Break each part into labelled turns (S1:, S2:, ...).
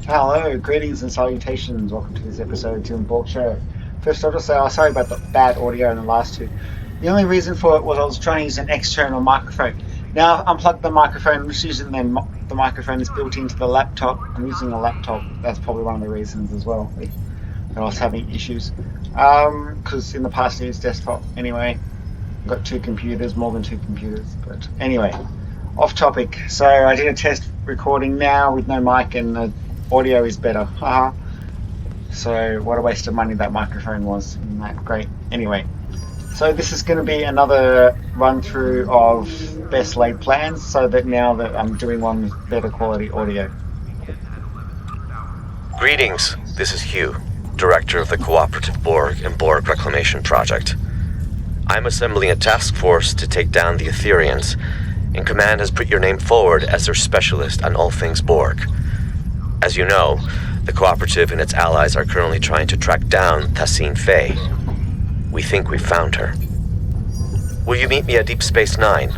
S1: Hello, greetings and salutations. Welcome to this episode of Tim Borg Show. First, I'll just say, sorry about the bad audio in the last two. The only reason for it was I was trying to use an external microphone. Now I've unplugged the microphone, I'm just using the microphone is built into the laptop. I'm using a laptop, that's probably one of the reasons as well that I was having issues. Because in the past I used desktop. Anyway, I've got two computers, more than two computers. But anyway, off topic. So I did a test recording now with no mic and the audio is better. Haha. So what a waste of money that microphone was. Isn't that great? Anyway, so this is going to be another run through of best laid plans, so that now that I'm doing one with better quality audio.
S2: Greetings, this is Hugh, Director of the Cooperative Borg and Borg Reclamation Project. I'm assembling a task force to take down the Etherians, and Command has put your name forward as their specialist on all things Borg. As you know, the Cooperative and its allies are currently trying to track down Tassine Faye. We think we've found her. Will you meet me at Deep Space Nine?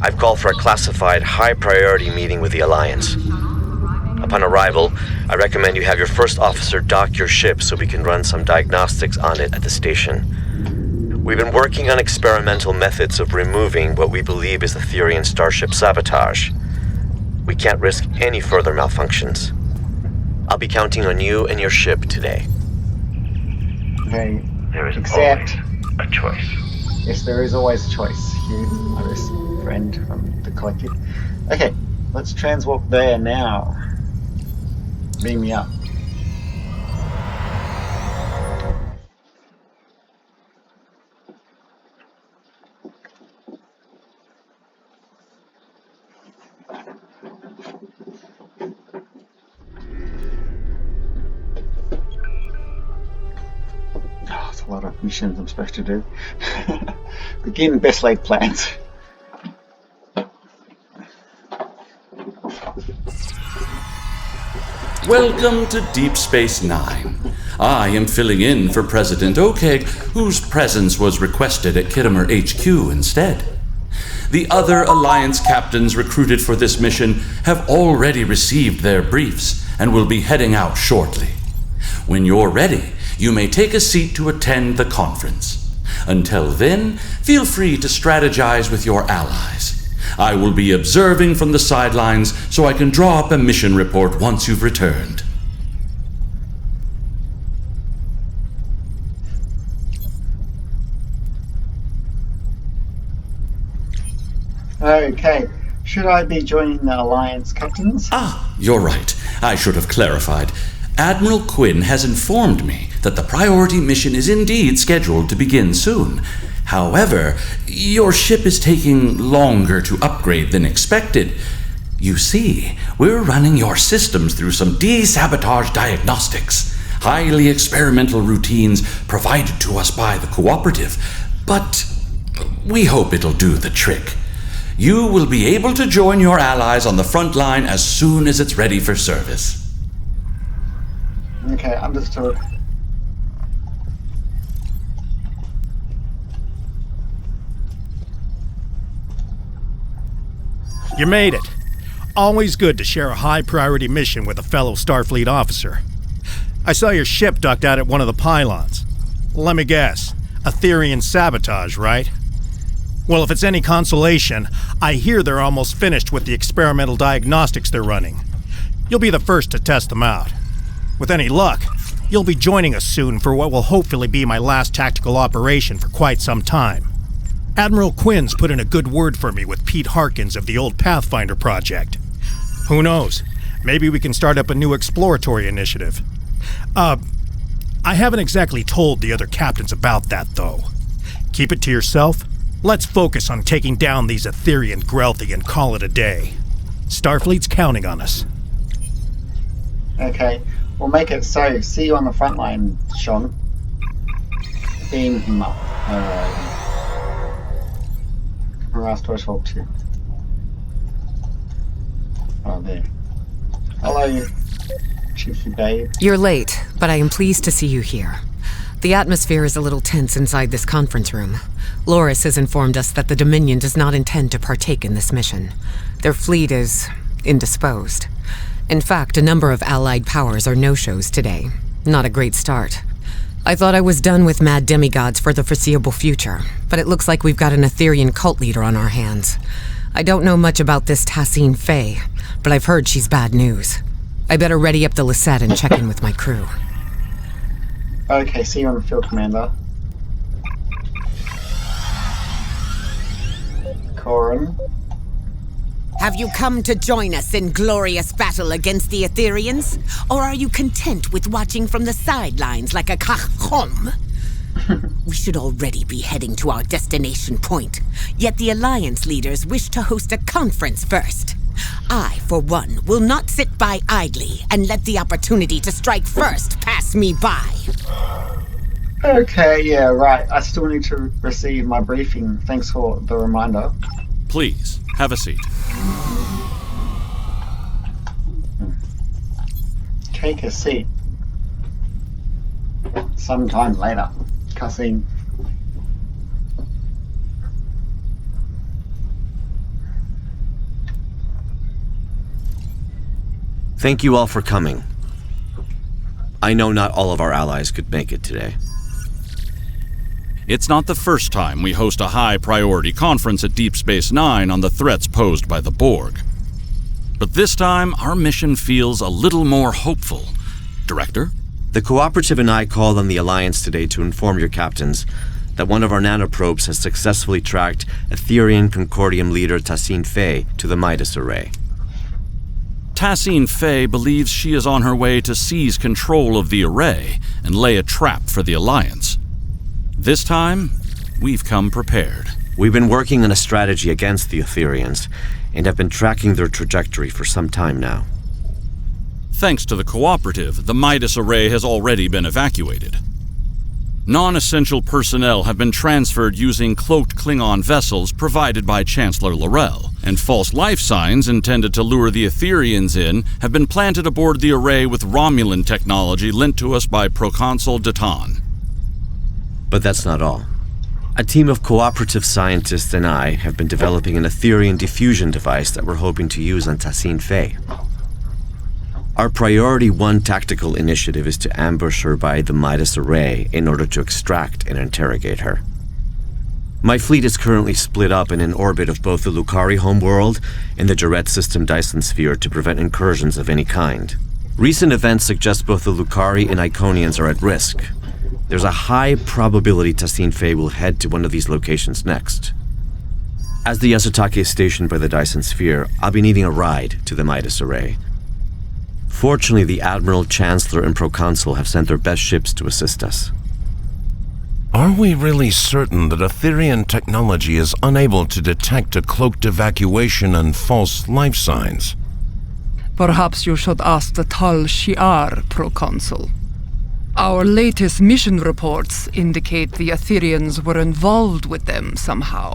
S2: I've called for a classified, high-priority meeting with the Alliance. Upon arrival, I recommend you have your first officer dock your ship so we can run some diagnostics on it at the station. We've been working on experimental methods of removing what we believe is Etherian starship sabotage. We can't risk any further malfunctions. I'll be counting on you and your ship today.
S1: Okay.
S3: There is
S1: Except
S3: always a choice.
S1: Yes, there is always a choice. Hugh, my best friend from the collective. Okay, let's transwarp there now. Beam me up. Oh, it's a lot of missions I'm supposed to do. Begin best laid plans.
S4: Welcome to Deep Space Nine. I am filling in for President Okeg, whose presence was requested at Kittimer HQ instead. The other Alliance captains recruited for this mission have already received their briefs and will be heading out shortly. When you're ready, you may take a seat to attend the conference. Until then, feel free to strategize with your allies. I will be observing from the sidelines so I can draw up a mission report once you've returned.
S1: Okay, should I be joining the Alliance captains?
S4: You're right. I should have clarified. Admiral Quinn has informed me that the priority mission is indeed scheduled to begin soon. However, your ship is taking longer to upgrade than expected. You see, we're running your systems through some desabotage diagnostics, highly experimental routines provided to us by the Cooperative, but we hope it'll do the trick. You will be able to join your allies on the front line as soon as it's ready for service.
S1: Okay, understood.
S5: You made it. Always good to share a high-priority mission with a fellow Starfleet officer. I saw your ship docked out at one of the pylons. Let me guess, Etherian sabotage, right? Well, if it's any consolation, I hear they're almost finished with the experimental diagnostics they're running. You'll be the first to test them out. With any luck, you'll be joining us soon for what will hopefully be my last tactical operation for quite some time. Admiral Quinn's put in a good word for me with Pete Harkins of the old Pathfinder project. Who knows? Maybe we can start up a new exploratory initiative. I haven't exactly told the other captains about that, though. Keep it to yourself. Let's focus on taking down these Etherian Grelthi and call it a day. Starfleet's counting on us.
S1: Okay, we'll make it so. See you on the front line, Sean. Beam him up. Who else do I talk to? Oh, there. Hello, Chiefy Babe.
S6: You're late, but I am pleased to see you here. The atmosphere is a little tense inside this conference room. Loris has informed us that the Dominion does not intend to partake in this mission. Their fleet is indisposed. In fact, a number of Allied powers are no-shows today. Not a great start. I thought I was done with mad demigods for the foreseeable future, but it looks like we've got an Etherian cult leader on our hands. I don't know much about this Tassine Faye, but I've heard she's bad news. I better ready up the Lisette and check in with my crew.
S1: Okay, see you on the field, Commander. Corin.
S3: Have you come to join us in glorious battle against the Etherians? Or are you content with watching from the sidelines like a cachom? We should already be heading to our destination point, yet the Alliance leaders wish to host a conference first. I, for one, will not sit by idly and let the opportunity to strike first pass me by.
S1: Okay, yeah, right. I still need to receive my briefing. Thanks for the reminder.
S4: Please, have a seat.
S1: Take a seat. Sometime later. Cussing.
S2: Thank you all for coming. I know not all of our allies could make it today.
S4: It's not the first time we host a high-priority conference at Deep Space Nine on the threats posed by the Borg. But this time, our mission feels a little more hopeful. Director?
S2: The Cooperative and I called on the Alliance today to inform your captains that one of our nanoprobes has successfully tracked Etherian Concordium leader Tassine Faye to the Midas Array.
S4: Tassine Faye believes she is on her way to seize control of the array and lay a trap for the Alliance. This time, we've come prepared.
S2: We've been working on a strategy against the Etherians and have been tracking their trajectory for some time now.
S4: Thanks to the Cooperative, the Midas Array has already been evacuated. Non-essential personnel have been transferred using cloaked Klingon vessels provided by Chancellor L'Rell, and false life signs intended to lure the Etherians in have been planted aboard the array with Romulan technology lent to us by Proconsul Datan.
S2: But that's not all. A team of Cooperative scientists and I have been developing an Etherian diffusion device that we're hoping to use on Tassine Faye. Our Priority 1 tactical initiative is to ambush her by the Midas Array in order to extract and interrogate her. My fleet is currently split up in an orbit of both the Lucari homeworld and the Jaret system Dyson sphere to prevent incursions of any kind. Recent events suggest both the Lucari and Iconians are at risk. There's a high probability Tassine Faye will head to one of these locations next. As the Yasutake is stationed by the Dyson sphere, I'll be needing a ride to the Midas Array. Fortunately, the Admiral, Chancellor, and Proconsul have sent their best ships to assist us.
S7: Are we really certain that Etherian technology is unable to detect a cloaked evacuation and false life signs?
S8: Perhaps you should ask the Tal Shi'ar, Proconsul. Our latest mission reports indicate the Etherians were involved with them somehow.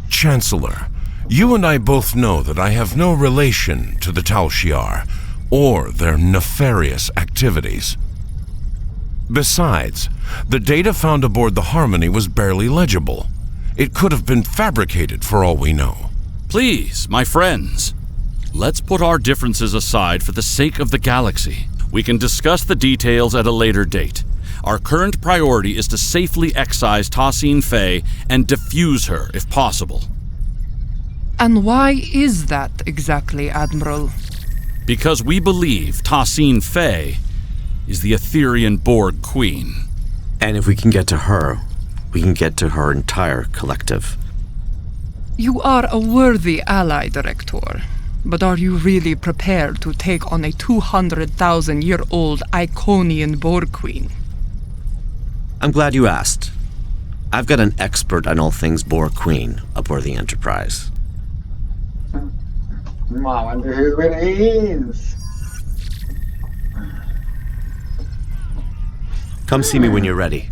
S7: Chancellor, you and I both know that I have no relation to the Tal Shi'ar or their nefarious activities. Besides, the data found aboard the Harmony was barely legible. It could have been fabricated for all we know.
S4: Please, my friends, let's put our differences aside for the sake of the galaxy. We can discuss the details at a later date. Our current priority is to safely excise Tassine Faye and defuse her if possible.
S8: And why is that exactly, Admiral?
S4: Because we believe Tassine Faye is the Etherian Borg Queen.
S2: And if we can get to her, we can get to her entire collective.
S8: You are a worthy ally, Director. But are you really prepared to take on a 200,000-year-old Iconian Borg Queen?
S2: I'm glad you asked. I've got an expert on all things Borg Queen aboard the Enterprise.
S1: I wonder who it is.
S2: Come see me when you're ready.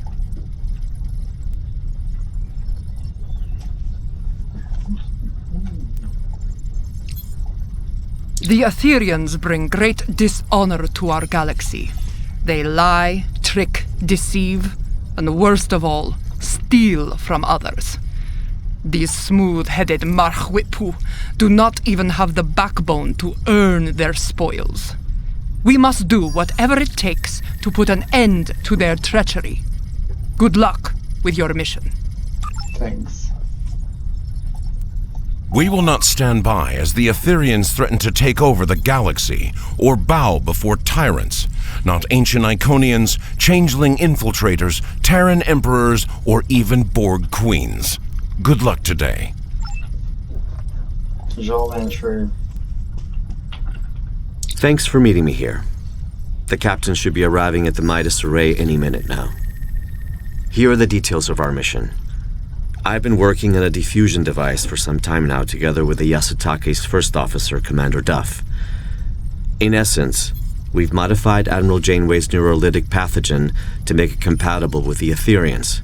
S8: The Etherians bring great dishonor to our galaxy. They lie, trick, deceive, and worst of all, steal from others. These smooth-headed Marchwipu do not even have the backbone to earn their spoils. We must do whatever it takes to put an end to their treachery. Good luck with your mission.
S1: Thanks.
S7: We will not stand by as the Etherians threaten to take over the galaxy or bow before tyrants, not ancient Iconians, changeling infiltrators, Terran emperors, or even Borg queens. Good luck today.
S1: Joel and true.
S2: Thanks for meeting me here. The captain should be arriving at the Midas Array any minute now. Here are the details of our mission. I've been working on a diffusion device for some time now together with the Yasutake's first officer, Commander Duff. In essence, we've modified Admiral Janeway's neurolytic pathogen to make it compatible with the Etherians.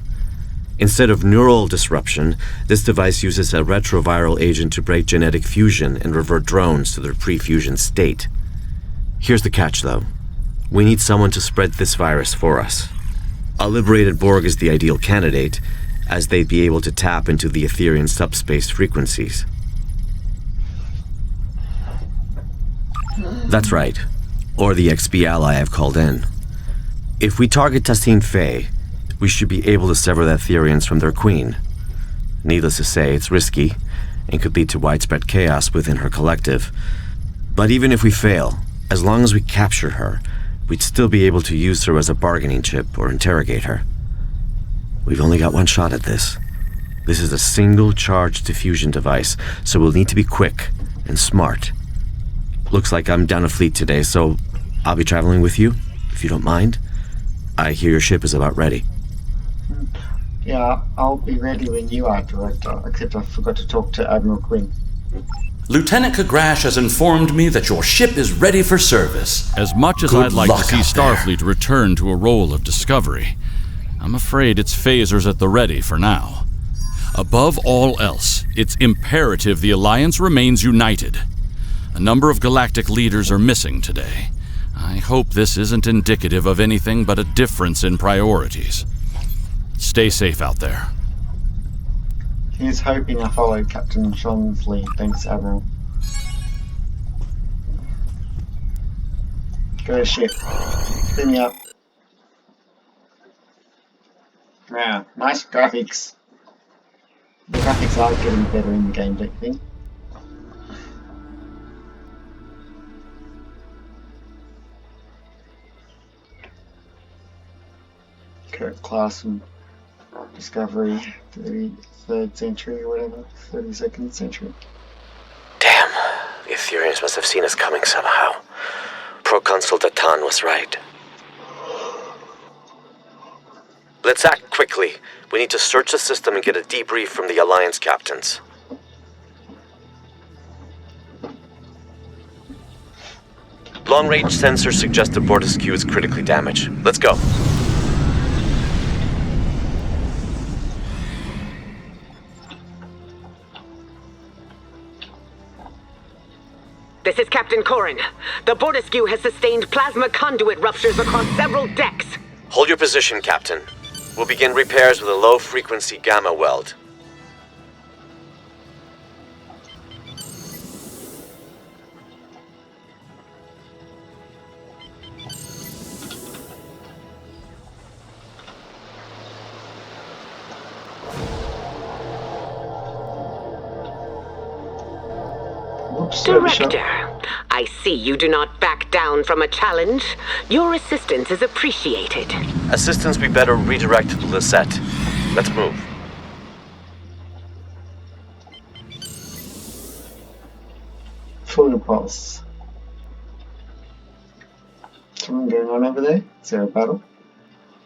S2: Instead of neural disruption, this device uses a retroviral agent to break genetic fusion and revert drones to their pre-fusion state. Here's the catch, though. We need someone to spread this virus for us. A liberated Borg is the ideal candidate, as they'd be able to tap into the Etherian subspace frequencies. That's right. Or the XB ally I've called in. If we target Tassine Faye, we should be able to sever the Etherians from their queen. Needless to say, it's risky, and could lead to widespread chaos within her collective. But even if we fail, as long as we capture her, we'd still be able to use her as a bargaining chip or interrogate her. We've only got one shot at this. This is a single-charge diffusion device, so we'll need to be quick and smart. Looks like I'm down a fleet today, so I'll be traveling with you, if you don't mind. I hear your ship is about ready.
S1: Yeah, I'll be ready when you are, Director, except I forgot to talk to Admiral Quinn.
S4: Lieutenant Kagrash has informed me that your ship is ready for service.
S9: As much as
S4: Good
S9: I'd like to
S4: luck
S9: see
S4: out there.
S9: Starfleet return to a role of discovery, I'm afraid its phasers at the ready for now. Above all else, it's imperative the Alliance remains united. A number of galactic leaders are missing today. I hope this isn't indicative of anything but a difference in priorities. Stay safe out there.
S1: Here's hoping I followed Captain Sean's lead. Thanks, Admiral. Go to ship. Clean me up. Wow, nice graphics. The graphics are getting better in the game, don't you think? Kirk class and Discovery, 33rd century or whatever, 32nd century.
S2: Damn, the Etherians must have seen us coming somehow. Proconsul Datan was right. Let's act quickly. We need to search the system and get a debrief from the Alliance captains. Long-range sensors suggest the Borg is critically damaged. Let's go.
S3: This is Captain Corin. The Bortiskew has sustained plasma conduit ruptures across several decks.
S2: Hold your position, Captain. We'll begin repairs with a low-frequency gamma weld.
S3: Director, I see you do not back down from a challenge. Your assistance is appreciated.
S2: Assistance we better redirect to the Lisette. Let's move.
S1: Full pulse. Something going on over there? Is there a battle?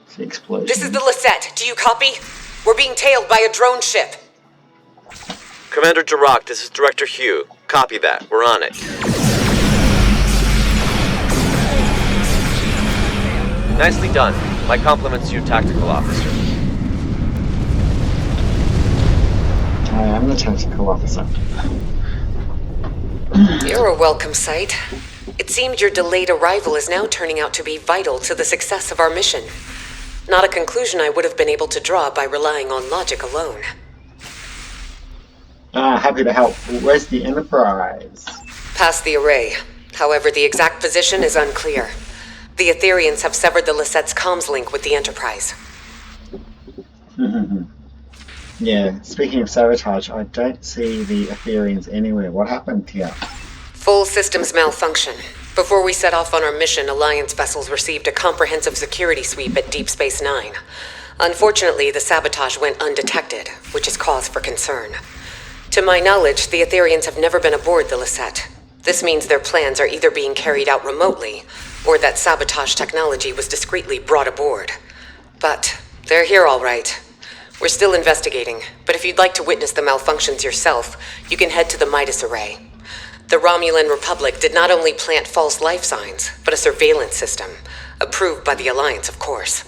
S1: Is the explosion?
S6: This is the Lisette. Do you copy? We're being tailed by a drone ship.
S2: Commander Jirok, this is Director Hugh. Copy that. We're on it. Nicely done. My compliments to you, Tactical Officer.
S1: I am the tactical officer.
S6: You're a welcome sight. It seemed your delayed arrival is now turning out to be vital to the success of our mission. Not a conclusion I would have been able to draw by relying on logic alone.
S1: Happy to help. Where's the Enterprise?
S6: Past the array. However, the exact position is unclear. The Etherians have severed the Lisette's comms link with the Enterprise.
S1: Yeah, speaking of sabotage, I don't see the Etherians anywhere. What happened here?
S6: Full systems malfunction. Before we set off on our mission, Alliance vessels received a comprehensive security sweep at Deep Space Nine. Unfortunately, the sabotage went undetected, which is cause for concern. To my knowledge, the Etherians have never been aboard the Lisette. This means their plans are either being carried out remotely, or that sabotage technology was discreetly brought aboard. But they're here all right. We're still investigating, but if you'd like to witness the malfunctions yourself, you can head to the Midas Array. The Romulan Republic did not only plant false life signs, but a surveillance system. Approved by the Alliance, of course.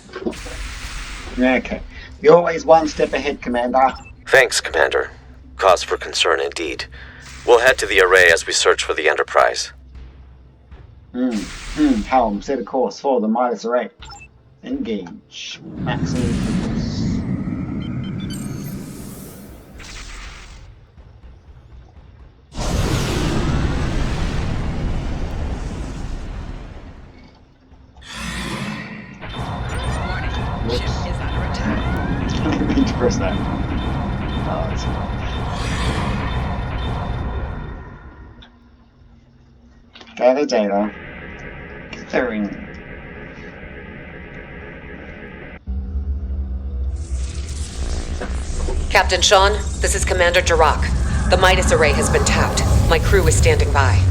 S1: Okay. You're always one step ahead, Commander.
S2: Thanks, Commander. Cause for concern indeed. We'll head to the array as we search for the Enterprise.
S1: Helm, set a course for the Midas Array. Engage. Maximum focus.
S3: Warning, ship is under attack.
S1: I didn't mean to press that. Oh, that's fine. Gather data. Gathering.
S6: Captain Sean, this is Commander Jirok. The Midas Array has been tapped. My crew is standing by.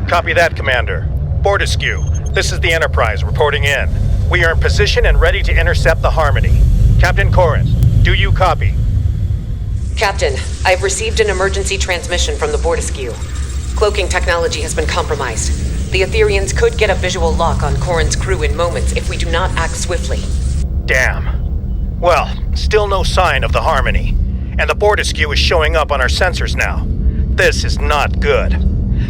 S5: Copy that, Commander. Bortiskew, this is the Enterprise reporting in. We are in position and ready to intercept the Harmony. Captain Corrin, do you copy?
S6: Captain, I've received an emergency transmission from the Bortiskew. Cloaking technology has been compromised. The Etherians could get a visual lock on Corrin's crew in moments if we do not act swiftly.
S5: Damn. Well, still no sign of the Harmony. And the Bortiskew is showing up on our sensors now. This is not good.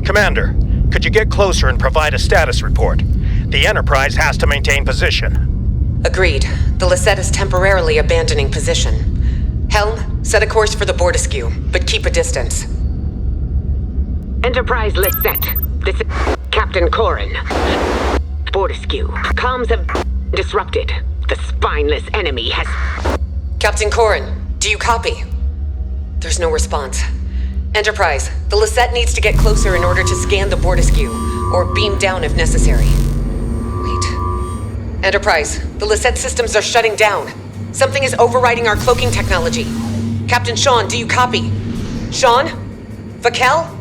S5: Commander, could you get closer and provide a status report? The Enterprise has to maintain position.
S6: Agreed. The Lisette is temporarily abandoning position. Helm, set a course for the Bortiskew, but keep a distance.
S3: Enterprise Lisette. This is Captain Corrin. Bortiskew. Comms have disrupted. The spineless enemy has...
S6: Captain Corrin, do you copy? There's no response. Enterprise, the Lisette needs to get closer in order to scan the Bortiskew, or beam down if necessary. Wait. Enterprise, the Lisette systems are shutting down. Something is overriding our cloaking technology. Captain Sean, do you copy? Sean? Vakel?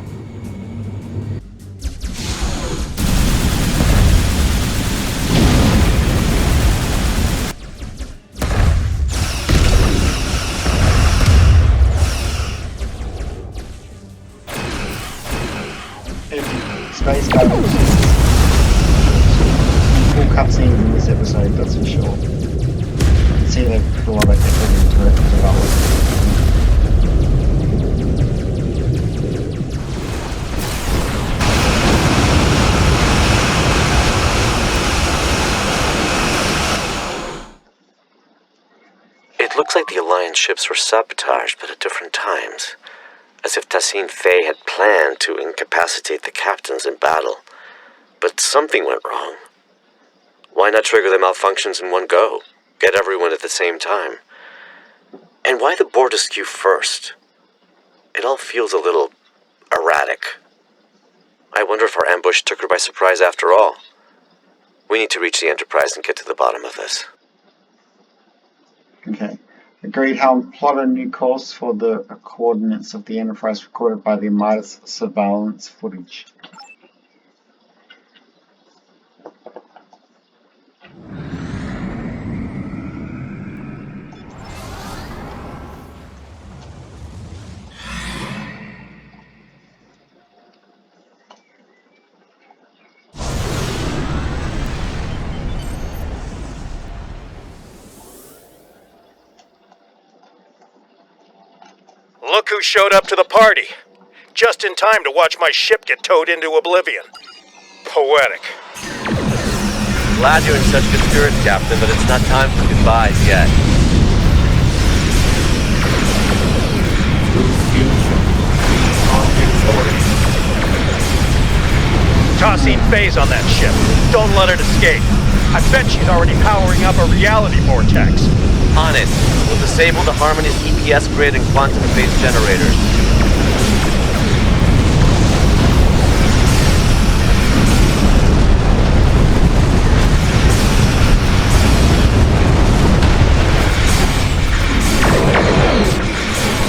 S1: Space battle. Cool cutscenes in this episode, that's for sure. You can see they've put a lot of effort into it as well.
S2: It looks like the Alliance ships were sabotaged, but at different times. As if Tassine Faye had planned to incapacitate the captains in battle. But something went wrong. Why not trigger the malfunctions in one go? Get everyone at the same time. And why the Bortiskew first? It all feels a little erratic. I wonder if our ambush took her by surprise after all. We need to reach the Enterprise and get to the bottom of this.
S1: Okay. Agreed, Helm. Plot a new course for the coordinates of the Enterprise recorded by the Midas surveillance footage.
S5: Look who showed up to the party. Just in time to watch my ship get towed into oblivion. Poetic.
S2: Glad you're in such good spirits, Captain, but it's not time for goodbyes yet.
S5: Tassine Faye's on that ship. Don't let it escape. I bet she's already powering up a reality vortex.
S2: On it. We'll disable the Harmony's EPS grid and quantum phase generators.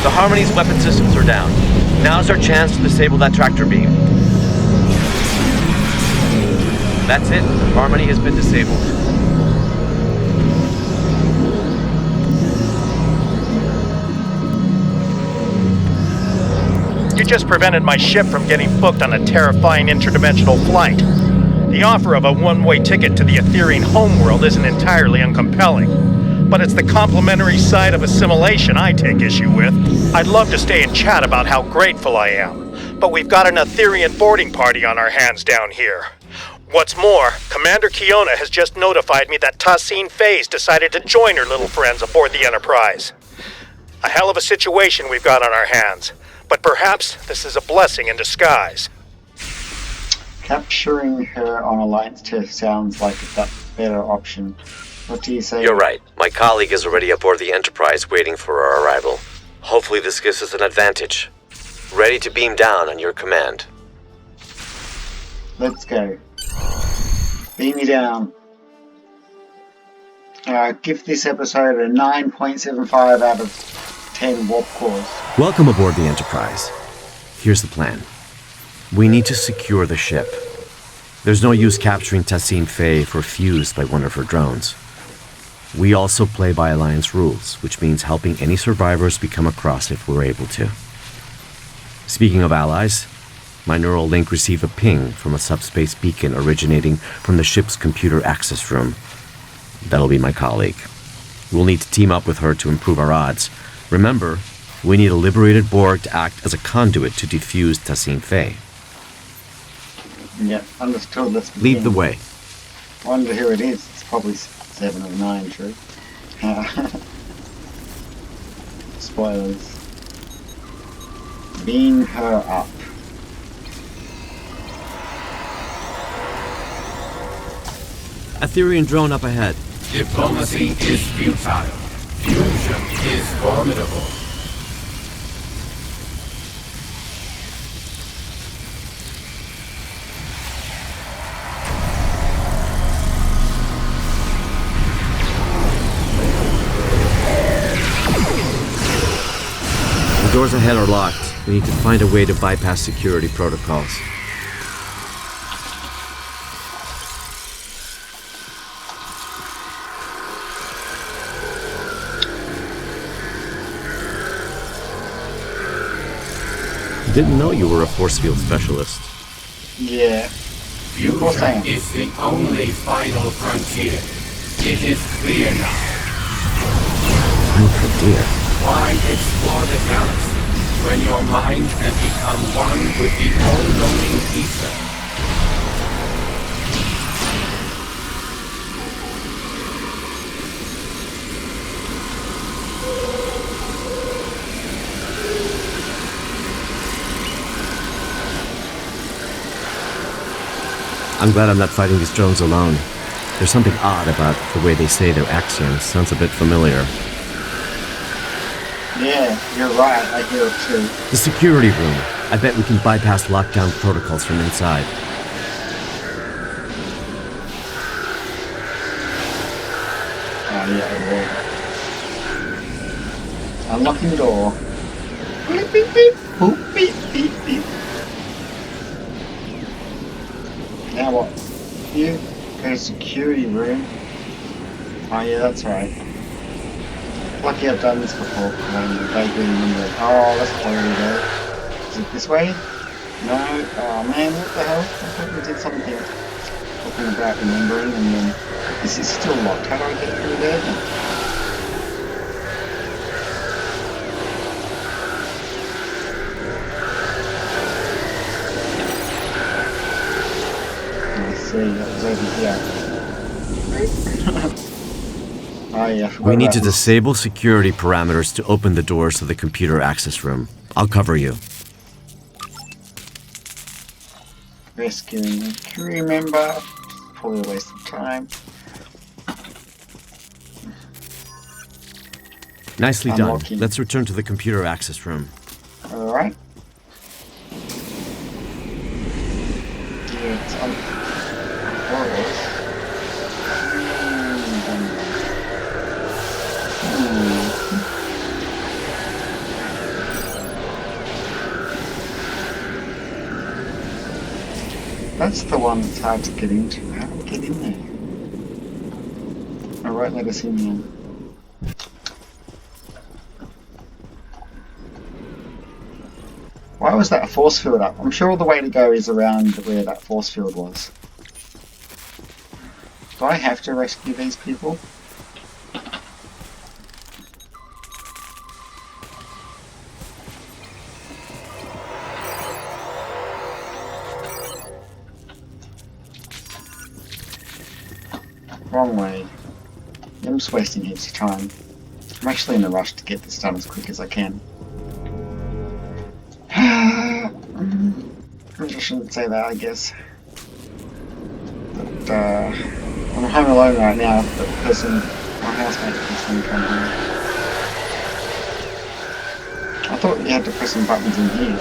S2: The Harmony's weapon systems are down. Now's our chance to disable that tractor beam. That's it. Harmony has been disabled.
S5: You just prevented my ship from getting booked on a terrifying interdimensional flight. The offer of a one-way ticket to the Etherean homeworld isn't entirely uncompelling, but it's the complementary side of assimilation I take issue with. I'd love to stay and chat about how grateful I am, but we've got an Etherean boarding party on our hands down here. What's more, Commander Kiona has just notified me that Tassine Faye's decided to join her little friends aboard the Enterprise. A hell of a situation we've got on our hands. But perhaps this is a blessing in disguise.
S1: Capturing her on Alliance Turf sounds like the better option. What do you say?
S2: You're right. My colleague is already aboard the Enterprise waiting for our arrival. Hopefully this gives us an advantage. Ready to beam down on your command.
S1: Let's go. Beam me down. Give this episode a 9.75 out of 10 warp cores.
S10: Welcome aboard the Enterprise. Here's the plan. We need to secure the ship. There's no use capturing Tassine Faye if we're fused by one of her drones. We also play by Alliance rules, which means helping any survivors we come across if we're able to. Speaking of allies, my neural link received a ping from a subspace beacon originating from the ship's computer access room. That'll be my colleague. We'll need to team up with her to improve our odds. Remember, we need a liberated Borg to act as a conduit to defuse Tassine Faye.
S1: Yeah, understood. Let's begin.
S10: Lead the way.
S1: Wonder who it is. It's probably 7 of 9, true. Spoilers. Beam her up.
S10: Etherean drone up ahead.
S11: Diplomacy is futile. Fusion is formidable.
S10: The doors ahead are locked. We need to find a way to bypass security protocols. Didn't know you were a force field specialist.
S1: Yeah.
S11: Fusion is the only final frontier. It is clear now.
S10: Final frontier?
S11: Why explore the galaxy when your mind can become one with the all-knowing ether?
S10: I'm glad I'm not fighting these drones alone. There's something odd about the way they say their axioms. Sounds a bit familiar.
S1: Yeah, you're right. I hear it too.
S10: The security room. I bet we can bypass lockdown protocols from inside.
S1: Oh yeah, I will. Unlocking the door. Beep beep beep. Boop beep beep beep. Now what? You go to security room. Oh yeah, that's right. Lucky I've done this before. I vaguely remember it. Oh, that's where we go. Is it this way? No? Oh man, what the hell? I thought we did something. Talking about remembering and then... This is still locked. How do I get through there then? That was over here. Oh, yeah,
S10: we need to disable security parameters to open the doors to the computer access room. I'll cover you.
S1: Yeah, rescuing a crew member. Probably a waste of time.
S10: Nicely done.
S1: Unlocking.
S10: Let's return to the computer access room.
S1: Alright. Yeah, it's on. That's the one that's hard to get into. How do we get in there? Alright, let us in here. Why was that a force field up? I'm sure the way to go is around where that force field was. Do I have to rescue these people? Wrong way. I'm just wasting heaps of time. I'm actually in a rush to get this done as quick as I can. I shouldn't say that, I guess. But, I'm home alone right now, but the person, my housemate, is going to come home. I thought you had to press some buttons in here.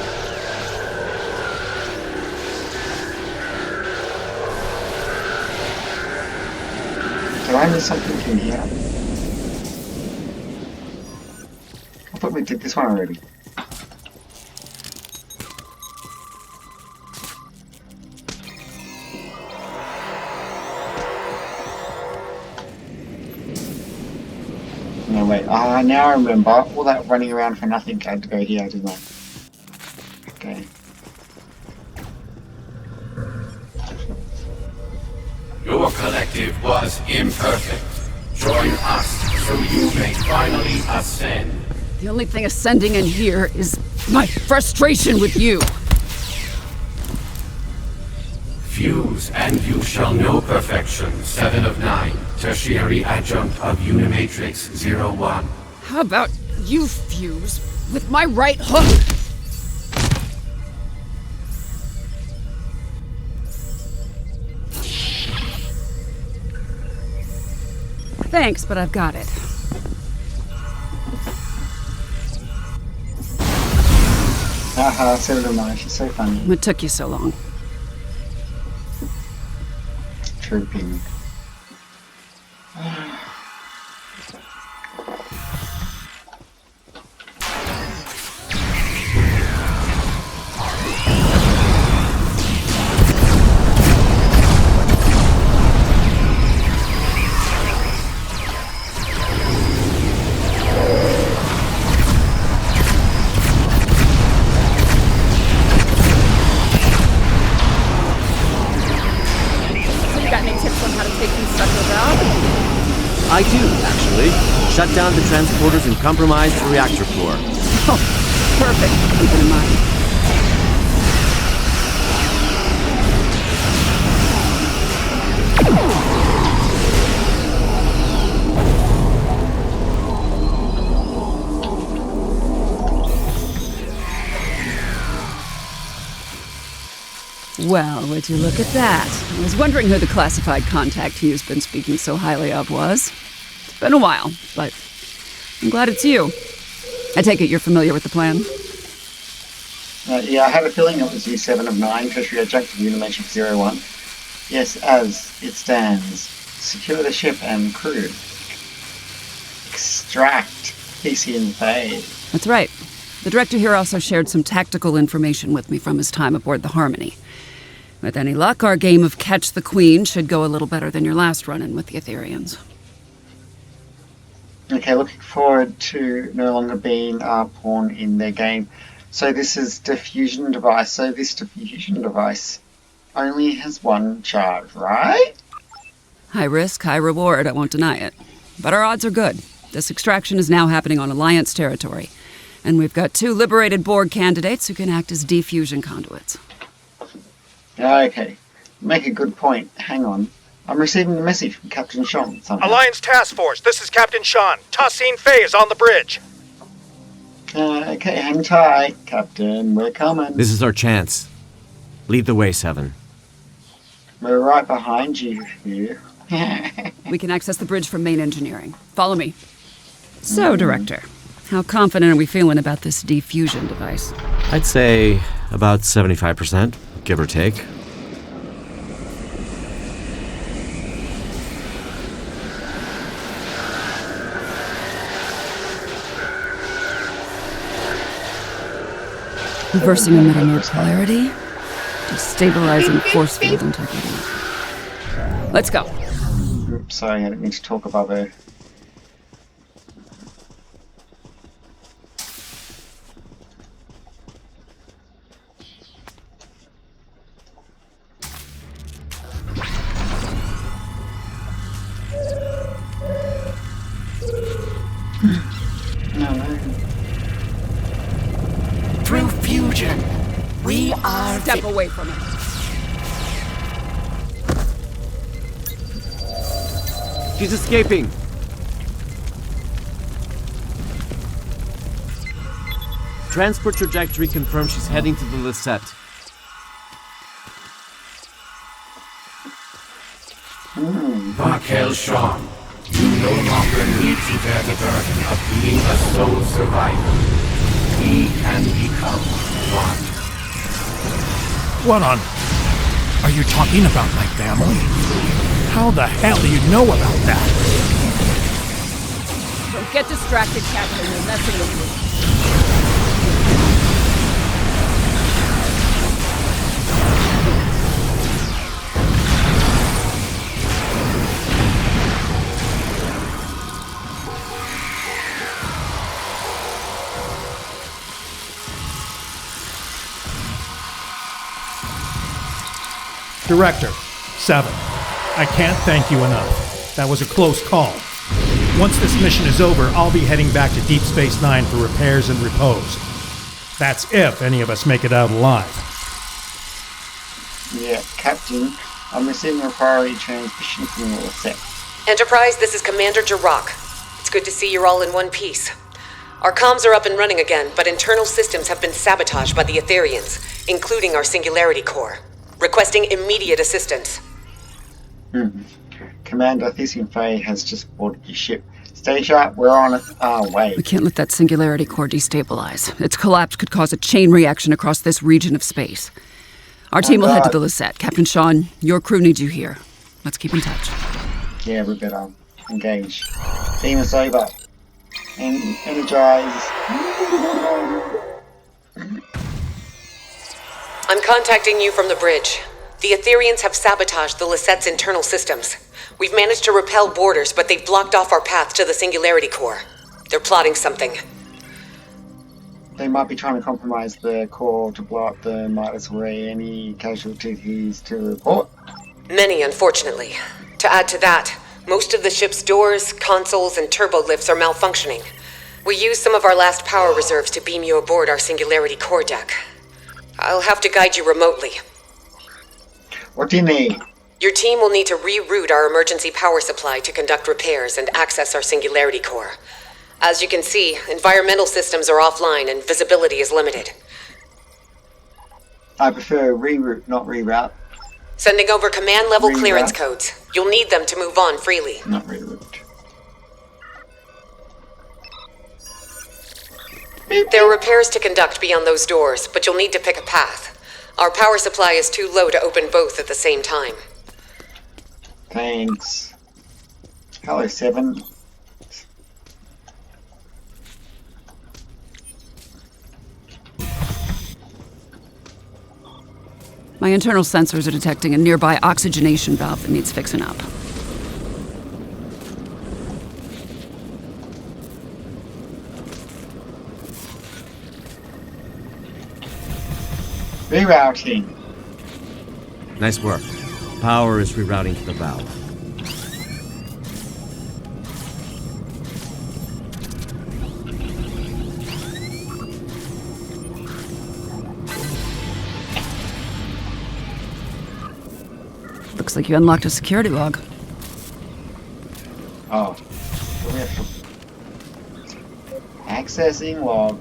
S1: Did I miss something in here? I thought we did this one already. No, wait. Ah, now I remember. All that running around for nothing. I had to go here, didn't I? Okay.
S11: Your collective was imperfect. Join us so you may finally ascend.
S12: The only thing ascending in here is my frustration with you.
S11: Fuse and you shall know perfection. 7 of 9. Tertiary adjunct of Unimatrix 01.
S12: How about you fuse with my right hook? Thanks, but I've got it.
S1: Haha, so nice. She's so funny.
S12: What took you so long?
S1: Trooping.
S10: I do, actually. Shut down the transporters and compromise the reactor core.
S12: Oh, perfect. Keep it in mind. Well, would you look at that? I was wondering who the classified contact Hugh's been speaking so highly of was. It's been a while, but I'm glad it's you. I take it you're familiar with the plan?
S1: Yeah, I had a feeling it was U7 of 9, tertiary adjunct of Unimatrix 01. Yes, as it stands. Secure the ship and crew. Extract PC and Faye.
S12: That's right. The director here also shared some tactical information with me from his time aboard the Harmony. With any luck, our game of Catch the Queen should go a little better than your last run-in with the Etherians.
S1: Okay, looking forward to no longer being a pawn in their game. So this is diffusion device. So this diffusion device only has one charge, right?
S12: High risk, high reward, I won't deny it. But our odds are good. This extraction is now happening on Alliance territory. And we've got 2 liberated Borg candidates who can act as diffusion conduits.
S1: Okay, make a good point. Hang on. I'm receiving a message from Captain Sean somehow.
S5: Alliance Task Force, this is Captain Sean. Tassine Faye is on the bridge.
S1: Okay, hang tight, Captain. We're coming.
S10: This is our chance. Lead the way, 7.
S1: We're right behind you, Hugh.
S12: We can access the bridge from main engineering. Follow me. So, Director, how confident are we feeling about this diffusion device?
S10: I'd say about 75%, give or take.
S12: Reversing emitter mode polarity. Destabilizing force field integrity. Let's go.
S1: Oops, sorry, I didn't mean to talk above her.
S13: Through fusion, we are...
S12: Step away from it.
S10: She's escaping! Transport trajectory confirms she's heading to the Lisette.
S11: Raquel Shawn, you no longer need to bear the burden of being a sole survivor. We can become one.
S5: What on... Are you talking about my family? How the hell do you know about that?
S12: Don't get distracted, Captain. You're messing with me.
S5: Director, 7. I can't thank you enough. That was a close call. Once this mission is over, I'll be heading back to Deep Space Nine for repairs and repose. That's if any of us make it out alive.
S1: Yeah, Captain, I'm receiving a priority transmission from the set.
S6: Enterprise, this is Commander Jirok. It's good to see you're all in one piece. Our comms are up and running again, but internal systems have been sabotaged by the Etherians, including our Singularity Core. Requesting immediate assistance.
S1: Commander Thesian Faye has just boarded your ship. Stay sharp, we're on our way.
S12: We can't let that Singularity Core destabilize. Its collapse could cause a chain reaction across this region of space. Our team will head to the Lisette. Captain Shawn, your crew needs you here. Let's keep in touch.
S1: Yeah, we better engage. Beam us over. Energize.
S6: I'm contacting you from the bridge. The Etherians have sabotaged the Lisette's internal systems. We've managed to repel boarders, but they've blocked off our path to the Singularity Core. They're plotting something.
S1: They might be trying to compromise the core to blow up the Midas Ray. Any casualties to report?
S6: Many, unfortunately. To add to that, most of the ship's doors, consoles, and turbo lifts are malfunctioning. We used some of our last power reserves to beam you aboard our Singularity Core deck. I'll have to guide you remotely.
S1: What do you need?
S6: Your team will need to reroute our emergency power supply to conduct repairs and access our Singularity Core. As you can see, environmental systems are offline and visibility is limited.
S1: I prefer reroute, not reroute.
S6: Sending over command-level clearance codes. You'll need them to move on freely.
S1: Not reroute.
S6: There are repairs to conduct beyond those doors, but you'll need to pick a path. Our power supply is too low to open both at the same time.
S1: Thanks. Hello, 7.
S12: My internal sensors are detecting a nearby oxygenation valve that needs fixing up.
S1: Rerouting.
S10: Nice work. Power is rerouting to the valve.
S12: Looks like you unlocked a security log.
S1: Oh. So we have to... Accessing log.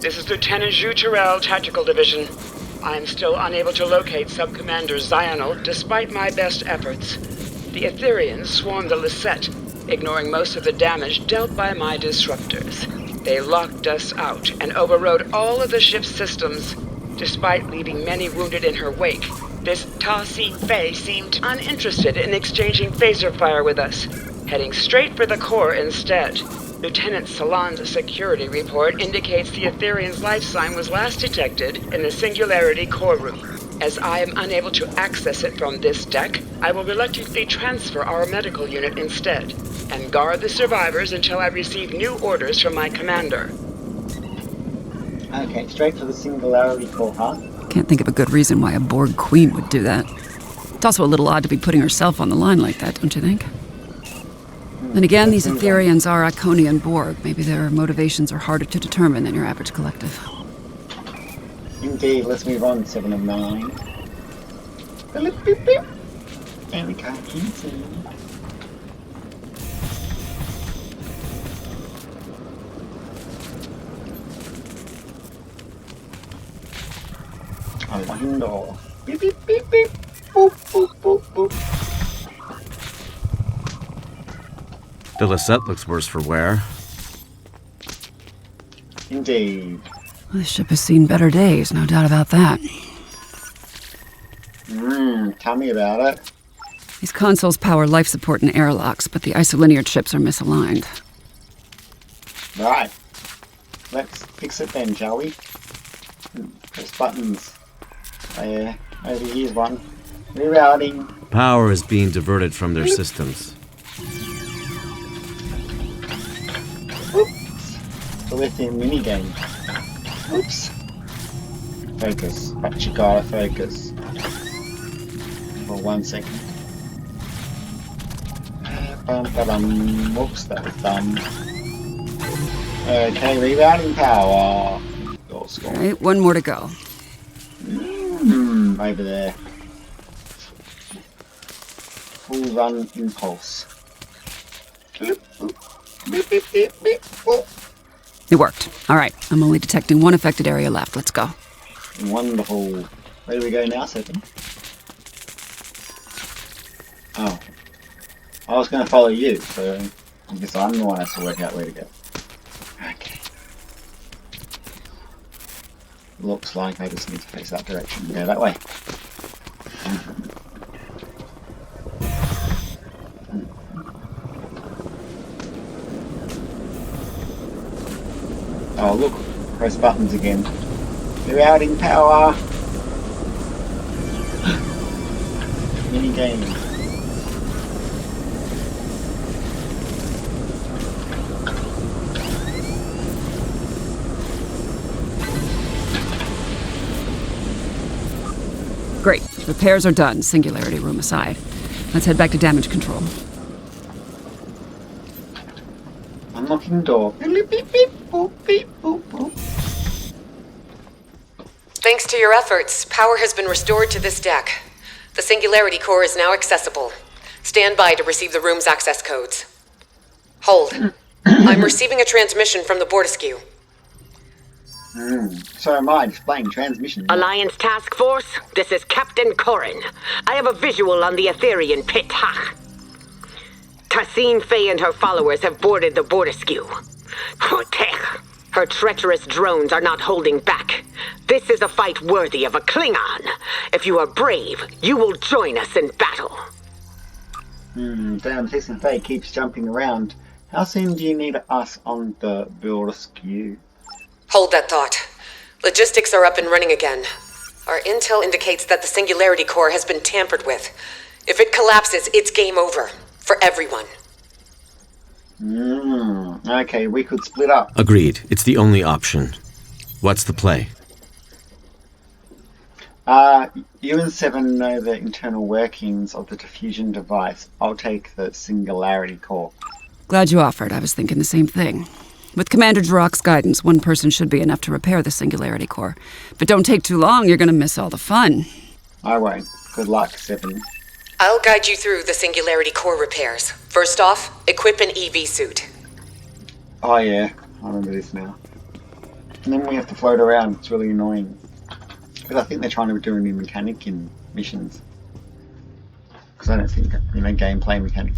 S14: This is Lieutenant Zhu Terrell, Tactical Division. I'm still unable to locate Sub-Commander Zionel despite my best efforts. The Etherians swarmed the Lisette, ignoring most of the damage dealt by my disruptors. They locked us out and overrode all of the ship's systems, despite leaving many wounded in her wake. This Tassine Faye seemed uninterested in exchanging phaser fire with us, heading straight for the core instead. Lieutenant Salon's security report indicates the Etherian's life sign was last detected in the Singularity core room. As I am unable to access it from this deck, I will reluctantly transfer our medical unit instead, and guard the survivors until I receive new orders from my commander.
S1: Okay, straight for the Singularity core, huh?
S12: Can't think of a good reason why a Borg queen would do that. It's also a little odd to be putting herself on the line like that, don't you think? Then again, these Etherians are Iconian Borg. Maybe their motivations are harder to determine than your average collective.
S1: Indeed, let's move on, 7 of 9. There we go. A window. Beep, beep, beep, beep. Boop, boop, boop, boop.
S10: The Lisette looks worse for wear.
S1: Indeed.
S12: This ship has seen better days, no doubt about that.
S1: Tell me about it.
S12: These consoles power life support and airlocks, but the isolinear chips are misaligned.
S1: Right. Let's fix it then, shall we? Press buttons. There. Over here's one. Rerouting.
S10: Power is being diverted from their systems.
S1: Oops. The lithium minigame. Oops. Focus. But you gotta focus. For 1 second. Whoops, that was dumb. Okay, rerouting power.
S12: Alright, one more to go.
S1: Over there. Full run impulse.
S12: It worked. Alright, I'm only detecting one affected area left. Let's go.
S1: Wonderful. Where do we go now, Second? Oh. I was going to follow you, so I guess I'm the one that has to work out where to go. Okay. Looks like I just need to face that direction and go that way. Oh look, press buttons again. Rerouting power! Mini game.
S12: Great. Repairs are done, Singularity room aside. Let's head back to damage control.
S1: Unlocking door. Beep, beep, beep, boop, beep, boop, boop.
S6: Thanks to your efforts, power has been restored to this deck. The Singularity core is now accessible. Stand by to receive the room's access codes. Hold. I'm receiving a transmission from the Bortiskew.
S1: So am I, displaying transmission.
S3: Alliance Task Force, this is Captain Corrin. I have a visual on the Etherian pit. Ha! Tassine Faye and her followers have boarded the Bortiskew. Her treacherous drones are not holding back. This is a fight worthy of a Klingon. If you are brave, you will join us in battle.
S1: Damn, Tassine Faye keeps jumping around. How soon do you need us on the Bortiskew?
S6: Hold that thought. Logistics are up and running again. Our intel indicates that the Singularity core has been tampered with. If it collapses, it's game over. For everyone.
S1: Okay, we could split up.
S10: Agreed. It's the only option. What's the play?
S1: You and Seven know the internal workings of the diffusion device. I'll take the Singularity core.
S12: Glad you offered. I was thinking the same thing. With Commander Jirok's guidance, one person should be enough to repair the Singularity core. But don't take too long, you're gonna miss all the fun.
S1: I won't. Good luck, Seven.
S6: I'll guide you through the Singularity core repairs. First off, equip an EV suit.
S1: Oh yeah, I remember this now. And then we have to float around, it's really annoying. Because I think they're trying to do a new mechanic in missions. Because I don't think, gameplay mechanic.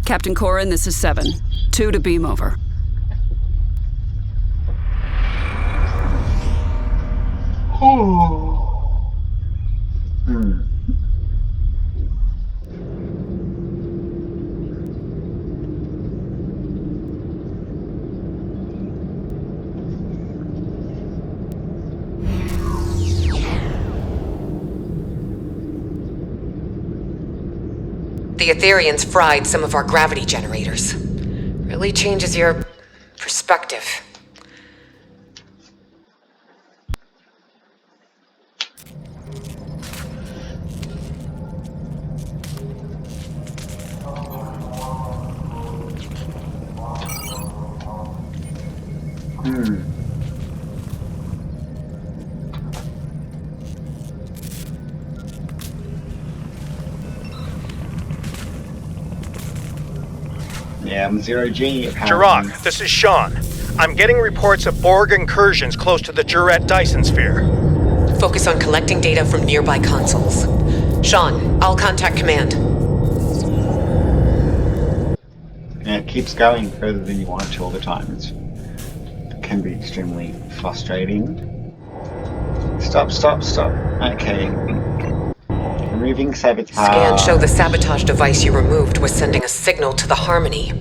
S12: Captain Corin, this is 7. 2 to beam over.
S6: The Etherians fried some of our gravity generators. Really changes your perspective.
S1: Yeah, I'm 0G.
S5: Jirok, this is Sean. I'm getting reports of Borg incursions close to the Juret Dyson sphere.
S6: Focus on collecting data from nearby consoles. Sean, I'll contact command.
S1: Yeah, it keeps going further than you want it to all the time. It can be extremely frustrating. Stop. Okay. Removing sabotage.
S6: Scans show the sabotage device you removed was sending a signal to the Harmony.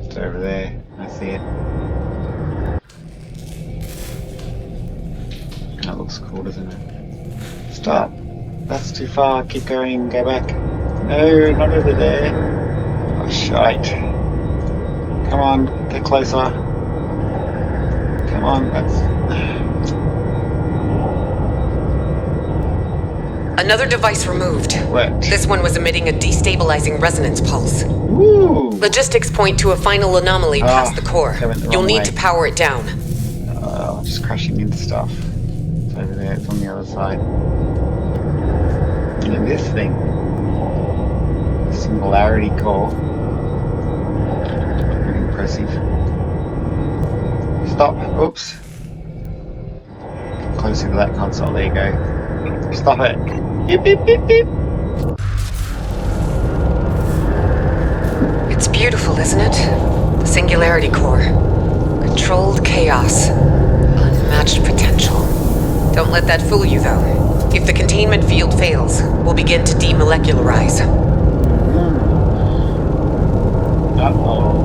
S1: It's over there. I see it. That looks cool, doesn't it? Stop. That's too far. Keep going. Go back. No, not over there. Oh, shite. Come on, get closer. Come on, that's...
S6: Another device removed.
S1: What?
S6: This one was emitting a destabilizing resonance pulse.
S1: Ooh.
S6: Logistics point to a final anomaly past the core. You'll need to power it down.
S1: Just crashing into stuff. It's over there, it's on the other side. And this thing. Singularity core. Pretty impressive. Stop. Oops. Closer to that console. There you go. Stop it. Beep, beep, beep, beep.
S6: It's beautiful, isn't it? The Singularity Core. Controlled chaos. Unmatched potential. Don't let that fool you, though. If the containment field fails, we'll begin to demolecularize.
S1: Uh-oh.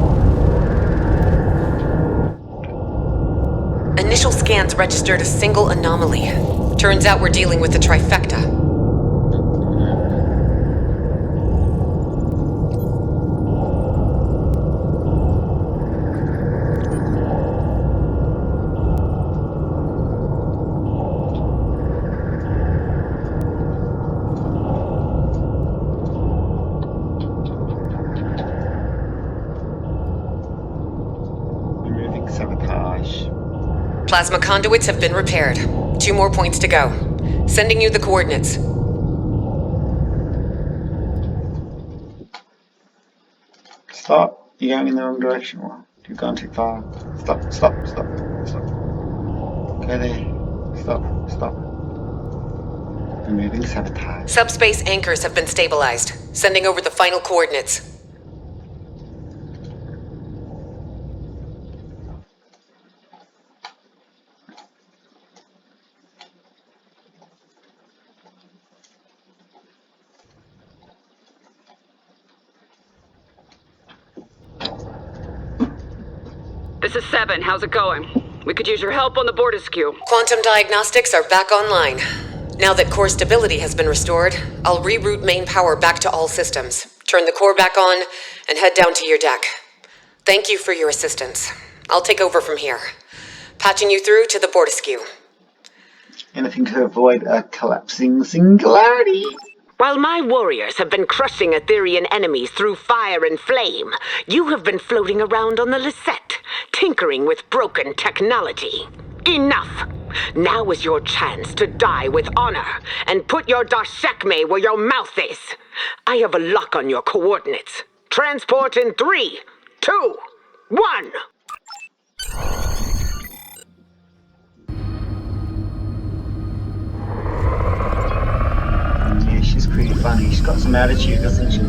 S6: Initial scans registered a single anomaly. Turns out we're dealing with the trifecta.
S1: Removing sabotage.
S6: Plasma conduits have been repaired. 2 more points to go. Sending you the coordinates.
S1: Stop. You're going in the wrong direction. Well, you've gone too far. Stop. Go there. Stop. Removing sabotage.
S6: Subspace anchors have been stabilized. Sending over the final coordinates.
S12: This is 7. How's it going? We could use your help on the Borg-skew.
S6: Quantum diagnostics are back online. Now that core stability has been restored, I'll reroute main power back to all systems, turn the core back on, and head down to your deck. Thank you for your assistance. I'll take over from here. Patching you through to the Borg-skew.
S1: Anything to avoid a collapsing singularity.
S15: While my warriors have been crushing Etherian enemies through fire and flame, you have been floating around on the Lisette, tinkering with broken technology. Enough! Now is your chance to die with honor, and put your dashekme where your mouth is. I have a lock on your coordinates. Transport in 3, 2, 1!
S1: Yeah, she's pretty funny. She's got some attitude, doesn't she?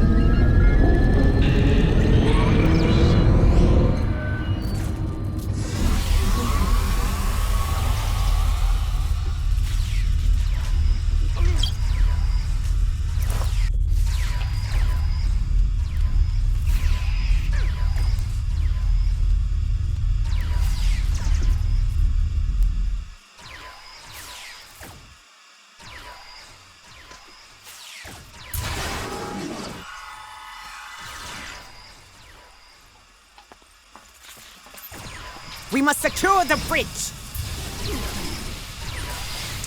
S3: We must secure the bridge!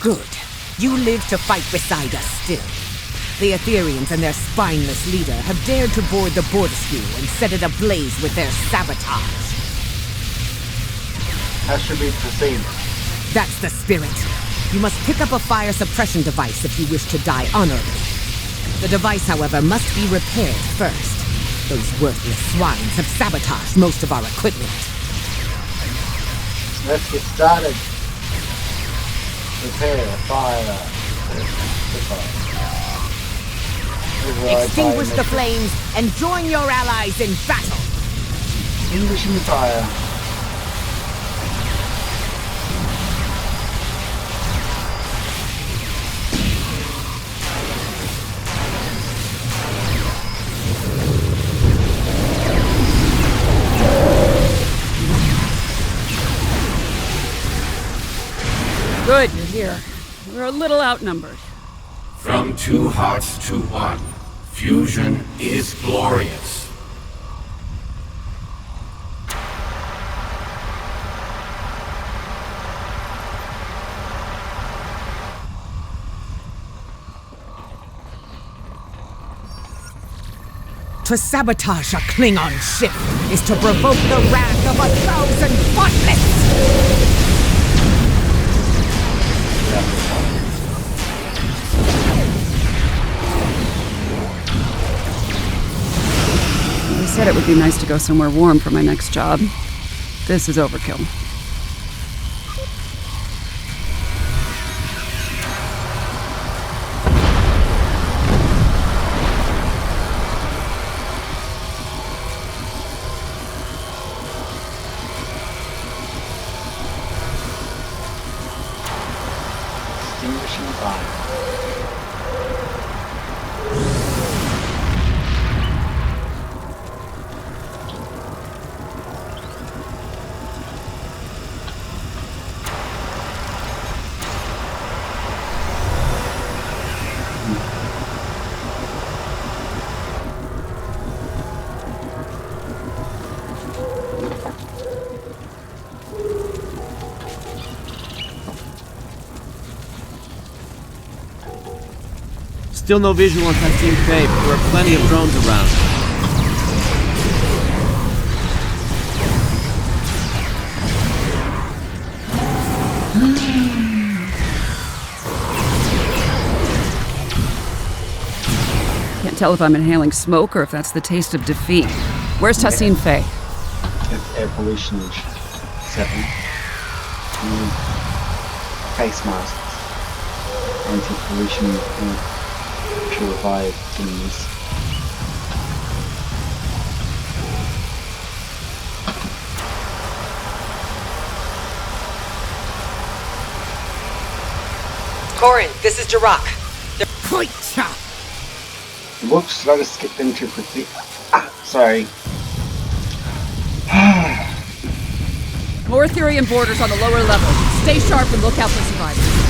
S3: Good. You live to fight beside us still. The Aetherians and their spineless leader have dared to board the Borderskew and set it ablaze with their sabotage.
S1: How should we proceed?
S3: That's the spirit. You must pick up a fire suppression device if you wish to die honorably. The device, however, must be repaired first. Those worthless swines have sabotaged most of our equipment.
S1: Let's get started. Prepare fire.
S3: Extinguish the flames and join your allies in battle.
S1: Extinguishing the fire.
S12: Good, you're here. We're a little outnumbered.
S11: From 2 hearts to 1, fusion is glorious.
S3: To sabotage a Klingon ship is to provoke the wrath of 1,000 spotless!
S12: I said it would be nice to go somewhere warm for my next job. This is overkill.
S1: Extinguishing fire.
S10: Still no visual on Tassine Faye, but there are plenty of drones around.
S12: Can't tell if I'm inhaling smoke or if that's the taste of defeat. Where's Tassine Faye?
S1: It's air pollution 7. Face masks. Anti-pollution purified things.
S6: Corin, this is Jirok.
S1: Whoops, I just skipped in too quickly. Sorry.
S12: More Aetherian borders on the lower level. Stay sharp and look out for survivors.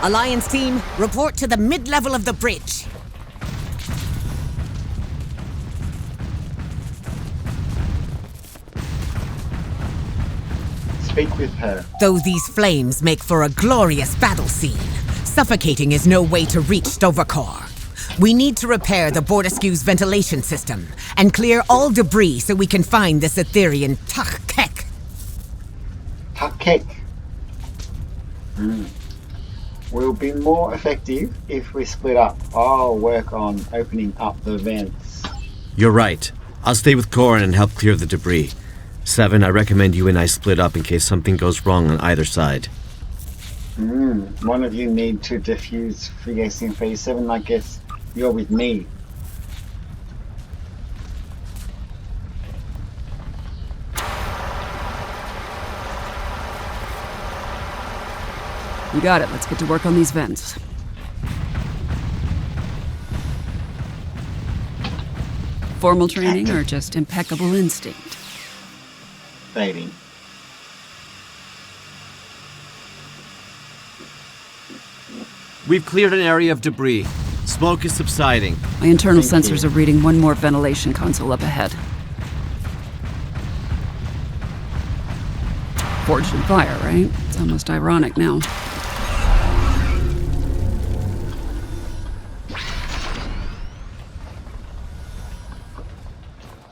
S3: Alliance team, report to the mid-level of the bridge.
S1: Speak with her.
S3: Though these flames make for a glorious battle scene, suffocating is no way to reach Stovercore. We need to repair the Bordersku's ventilation system and clear all debris so we can find this Etherean Takkek.
S1: Takkek. Will be more effective if we split up. I'll work on opening up the vents.
S10: You're right. I'll stay with Corin and help clear the debris. 7, I recommend you and I split up in case something goes wrong on either side.
S1: One of you need to defuse Freegasting in phase 7. I guess you're with me.
S12: You got it. Let's get to work on these vents. Formal training or just impeccable instinct?
S1: Baby.
S10: We've cleared an area of debris. Smoke is subsiding.
S12: My internal sensors are reading one more ventilation console up ahead. Forged in fire, right? It's almost ironic now.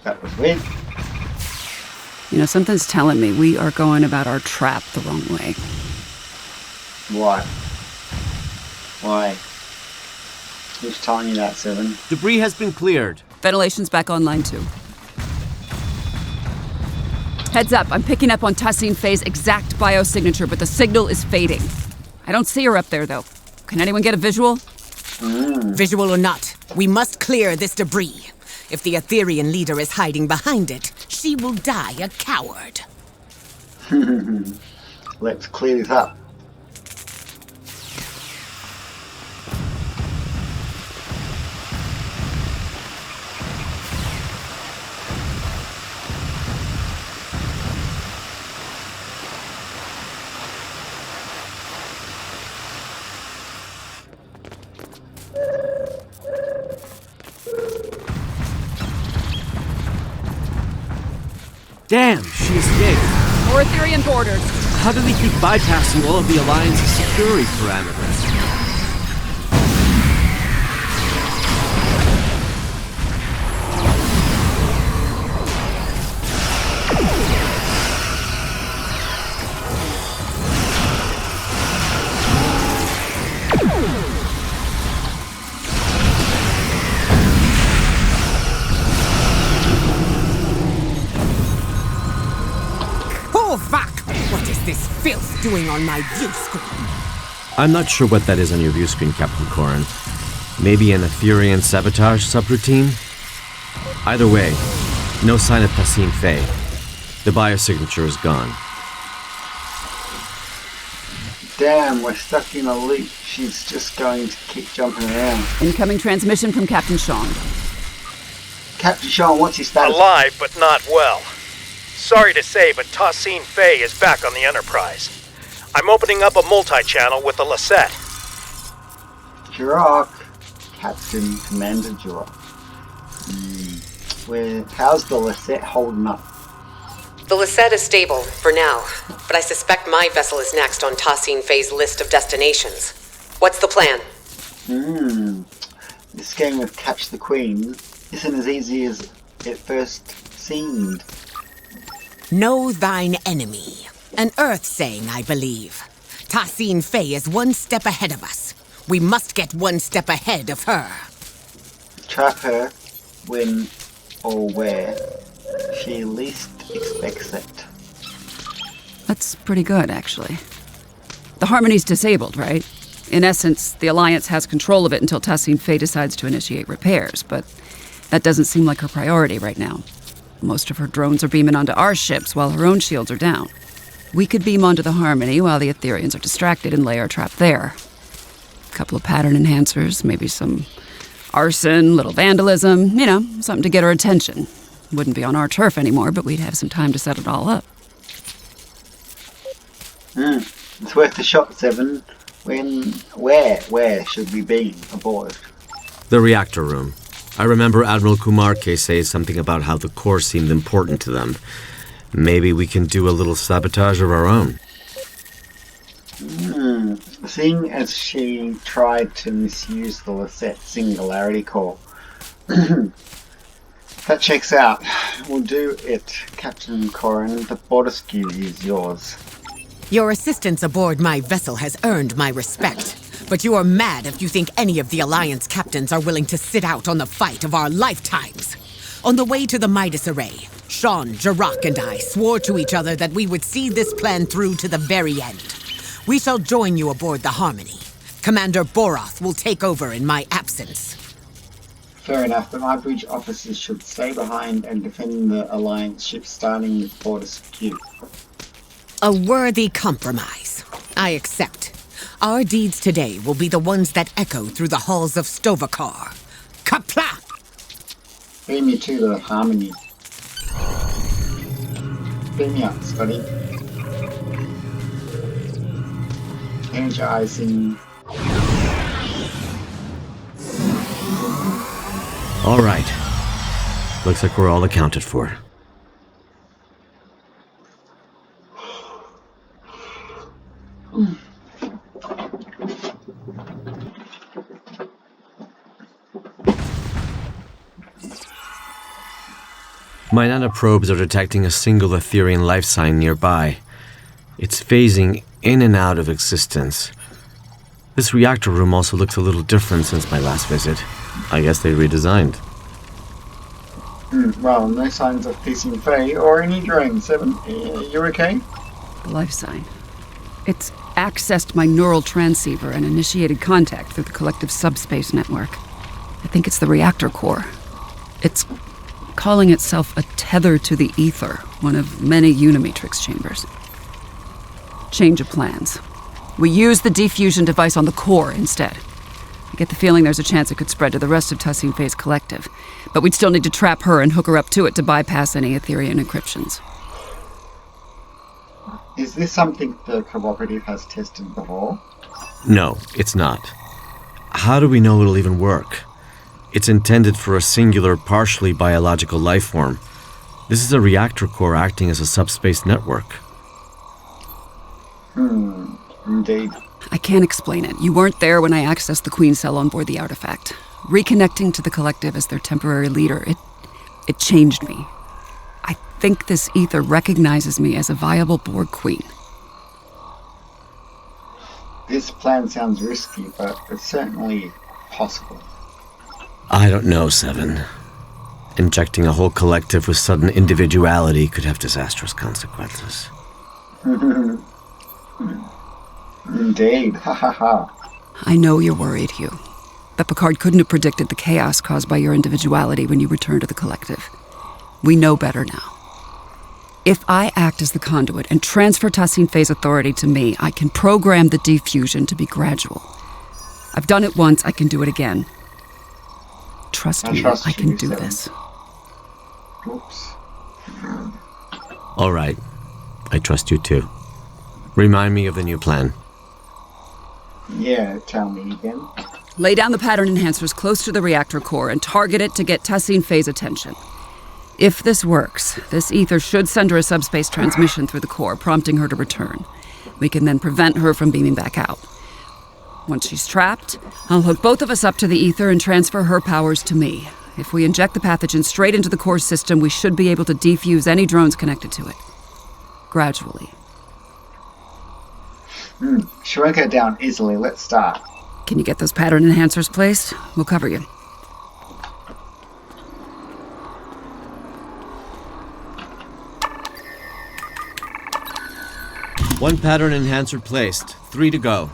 S1: That was weird.
S12: You know, something's telling me we are going about our trap the wrong way.
S1: Why? Why? Who's telling you that, 7?
S10: Debris has been cleared.
S12: Ventilation's back online too. Heads up, I'm picking up on Tassine Faye's exact biosignature, but the signal is fading. I don't see her up there, though. Can anyone get a visual?
S3: Visual or not, we must clear this debris. If the Etherean leader is hiding behind it, she will die a coward.
S1: Let's clear this up.
S10: Damn, she escaped.
S12: More Etherean borders.
S10: How do they keep bypassing all of the Alliance's security parameters?
S3: Oh, fuck! What is this filth doing on my view screen?
S10: I'm not sure what that is on your view screen, Captain Corin. Maybe an Etherean sabotage subroutine? Either way, no sign of Tassine Faye. The biosignature is gone.
S1: Damn, we're stuck in a loop. She's just going to keep jumping around.
S12: Incoming transmission from Captain Sean.
S1: Captain Sean, what's his status?
S5: Alive, but not well. Sorry to say, but Tassine Faye is back on the Enterprise. I'm opening up a multi-channel with the Lisette.
S1: Jirok. Captain Commander Jirok. How's the Lisette holding up?
S6: The Lisette is stable, for now, but I suspect my vessel is next on Tassine Faye's list of destinations. What's the plan?
S1: This game of Catch the Queen isn't as easy as it first seemed.
S3: Know thine enemy. An Earth saying, I believe. Tassine Faye is one step ahead of us. We must get one step ahead of her.
S1: Trap her when or where she least expects it.
S12: That's pretty good, actually. The Harmony's disabled, right? In essence, the Alliance has control of it until Tassine Faye decides to initiate repairs, but that doesn't seem like her priority right now. Most of her drones are beaming onto our ships while her own shields are down. We could beam onto the Harmony while the Ethereans are distracted and lay our trap there. A couple of pattern enhancers, maybe some arson, little vandalism, you know, something to get her attention. Wouldn't be on our turf anymore, but we'd have some time to set it all up.
S1: It's worth the shot, 7. Where should we be aboard?
S10: The reactor room. I remember Admiral Kumarke say something about how the core seemed important to them. Maybe we can do a little sabotage of our own.
S1: Seeing as she tried to misuse the Lisette Singularity Core. That checks out. We'll do it, Captain Corin. The border skew is yours.
S3: Your assistance aboard my vessel has earned my respect. But you are mad if you think any of the Alliance captains are willing to sit out on the fight of our lifetimes. On the way to the Midas Array, Sean, Jarak, and I swore to each other that we would see this plan through to the very end. We shall join you aboard the Harmony. Commander Boroth will take over in my absence.
S1: Fair enough, but my bridge officers should stay behind and defend the Alliance ship, starting with border skew.
S3: A worthy compromise. I accept. Our deeds today will be the ones that echo through the halls of Stovakar. Kapla!
S1: Beam me to the Harmony. Beam me up, Scotty. Energizing.
S10: All right. Looks like we're all accounted for. My nanoprobes are detecting a single Etherian life sign nearby. It's phasing in and out of existence. This reactor room also looks a little different since my last visit. I guess they redesigned.
S1: Well, no signs of Tessine Faye or any drones. 7, you okay?
S12: The life sign. It's accessed my neural transceiver and initiated contact through the collective subspace network. I think it's the reactor core. It's calling itself a tether to the ether, one of many Unimatrix chambers. Change of plans. We use the diffusion device on the core instead. I get the feeling there's a chance it could spread to the rest of Tessine Faye's collective, but we'd still need to trap her and hook her up to it to bypass any Etherian encryptions.
S1: Is this something the cooperative has tested before?
S10: No, it's not. How do we know it'll even work? It's intended for a singular, partially biological life form. This is a reactor core acting as a subspace network.
S1: Indeed.
S12: I can't explain it. You weren't there when I accessed the Queen cell on board the artifact. Reconnecting to the collective as their temporary leader, it changed me. I think this ether recognizes me as a viable Borg Queen.
S1: This plan sounds risky, but it's certainly possible.
S10: I don't know, Seven. Injecting a whole collective with sudden individuality could have disastrous consequences.
S1: Indeed, ha ha ha.
S12: I know you're worried, Hugh. But Picard couldn't have predicted the chaos caused by your individuality when you returned to the collective. We know better now. If I act as the conduit and transfer Tessine Faye's authority to me, I can program the diffusion to be gradual. I've done it once, I can do it again. Trust me, I can do this.
S1: Oops.
S10: All right. I trust you too. Remind me of the new plan.
S1: Yeah, tell me again.
S12: Lay down the pattern enhancers close to the reactor core and target it to get Tessine Faye's attention. If this works, this ether should send her a subspace transmission through the core, prompting her to return. We can then prevent her from beaming back out. Once she's trapped, I'll hook both of us up to the ether and transfer her powers to me. If we inject the pathogen straight into the core system, we should be able to defuse any drones connected to it. Gradually.
S1: She won't go down easily. Let's start.
S12: Can you get those pattern enhancers placed? We'll cover you.
S10: One pattern enhancer placed. 3 to go.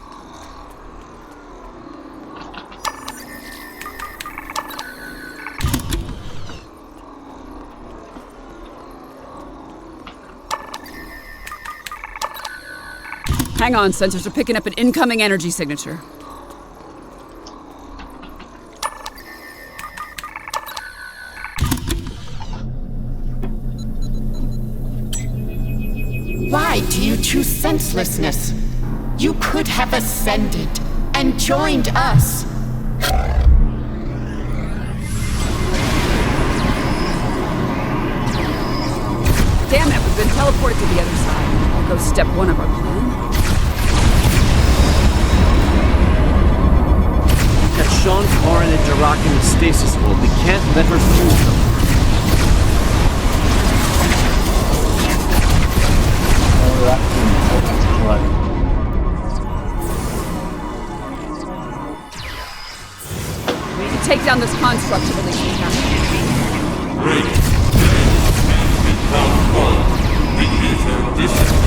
S12: Hang on, sensors are picking up an incoming energy signature.
S13: Why do you choose senselessness? You could have ascended and joined us.
S12: Damn it, we've been teleported to the other side. I'll go step one of our plan.
S10: Got Sean, Karin, and Durak in the stasis hold. We can't let her fuse them.
S12: We need to take down this construct to release the captain.
S11: Great. Become one. The ether dissipates.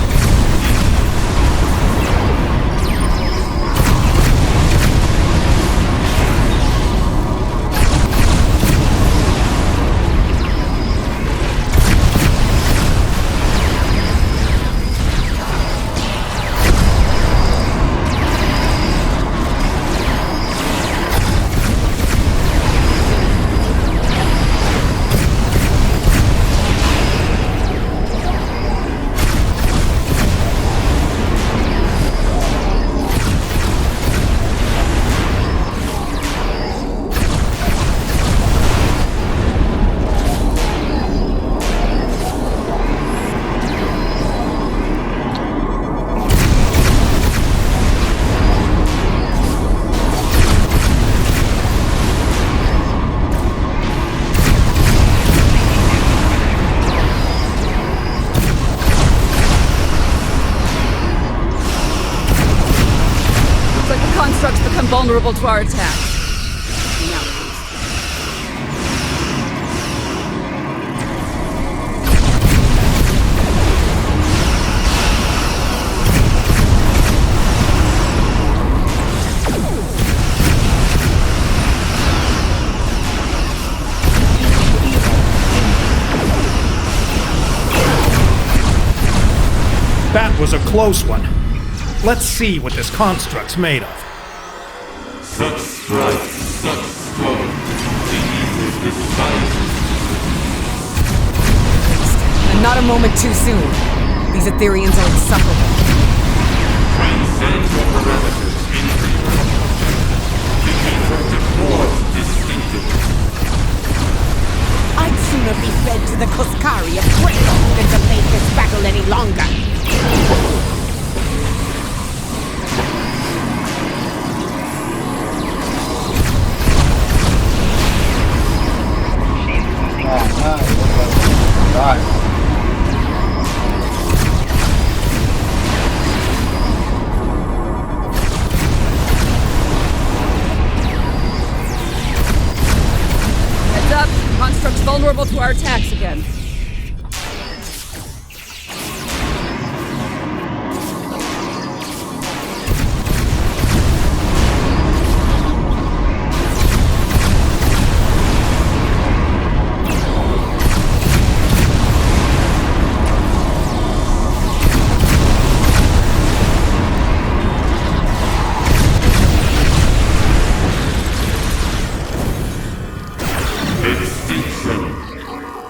S12: Vulnerable to our attack.
S5: That was a close one. Let's see what this construct's made of.
S11: Such strife, such scorn, the ether despises.
S3: And not a moment too soon. These Ethereans are insufferable.
S11: Transcend your parameters in freedom. The ether deplores distinctiveness.
S3: I'd sooner be fed to the Kuskari of Crystal than to make this battle any longer.
S12: Heads up, construct's vulnerable to our attacks again.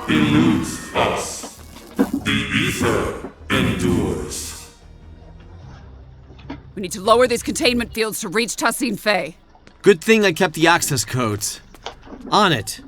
S11: Eludes us. The ether endures.
S12: We need to lower these containment fields to reach Tassin Fey.
S10: Good thing I kept the access codes. On it.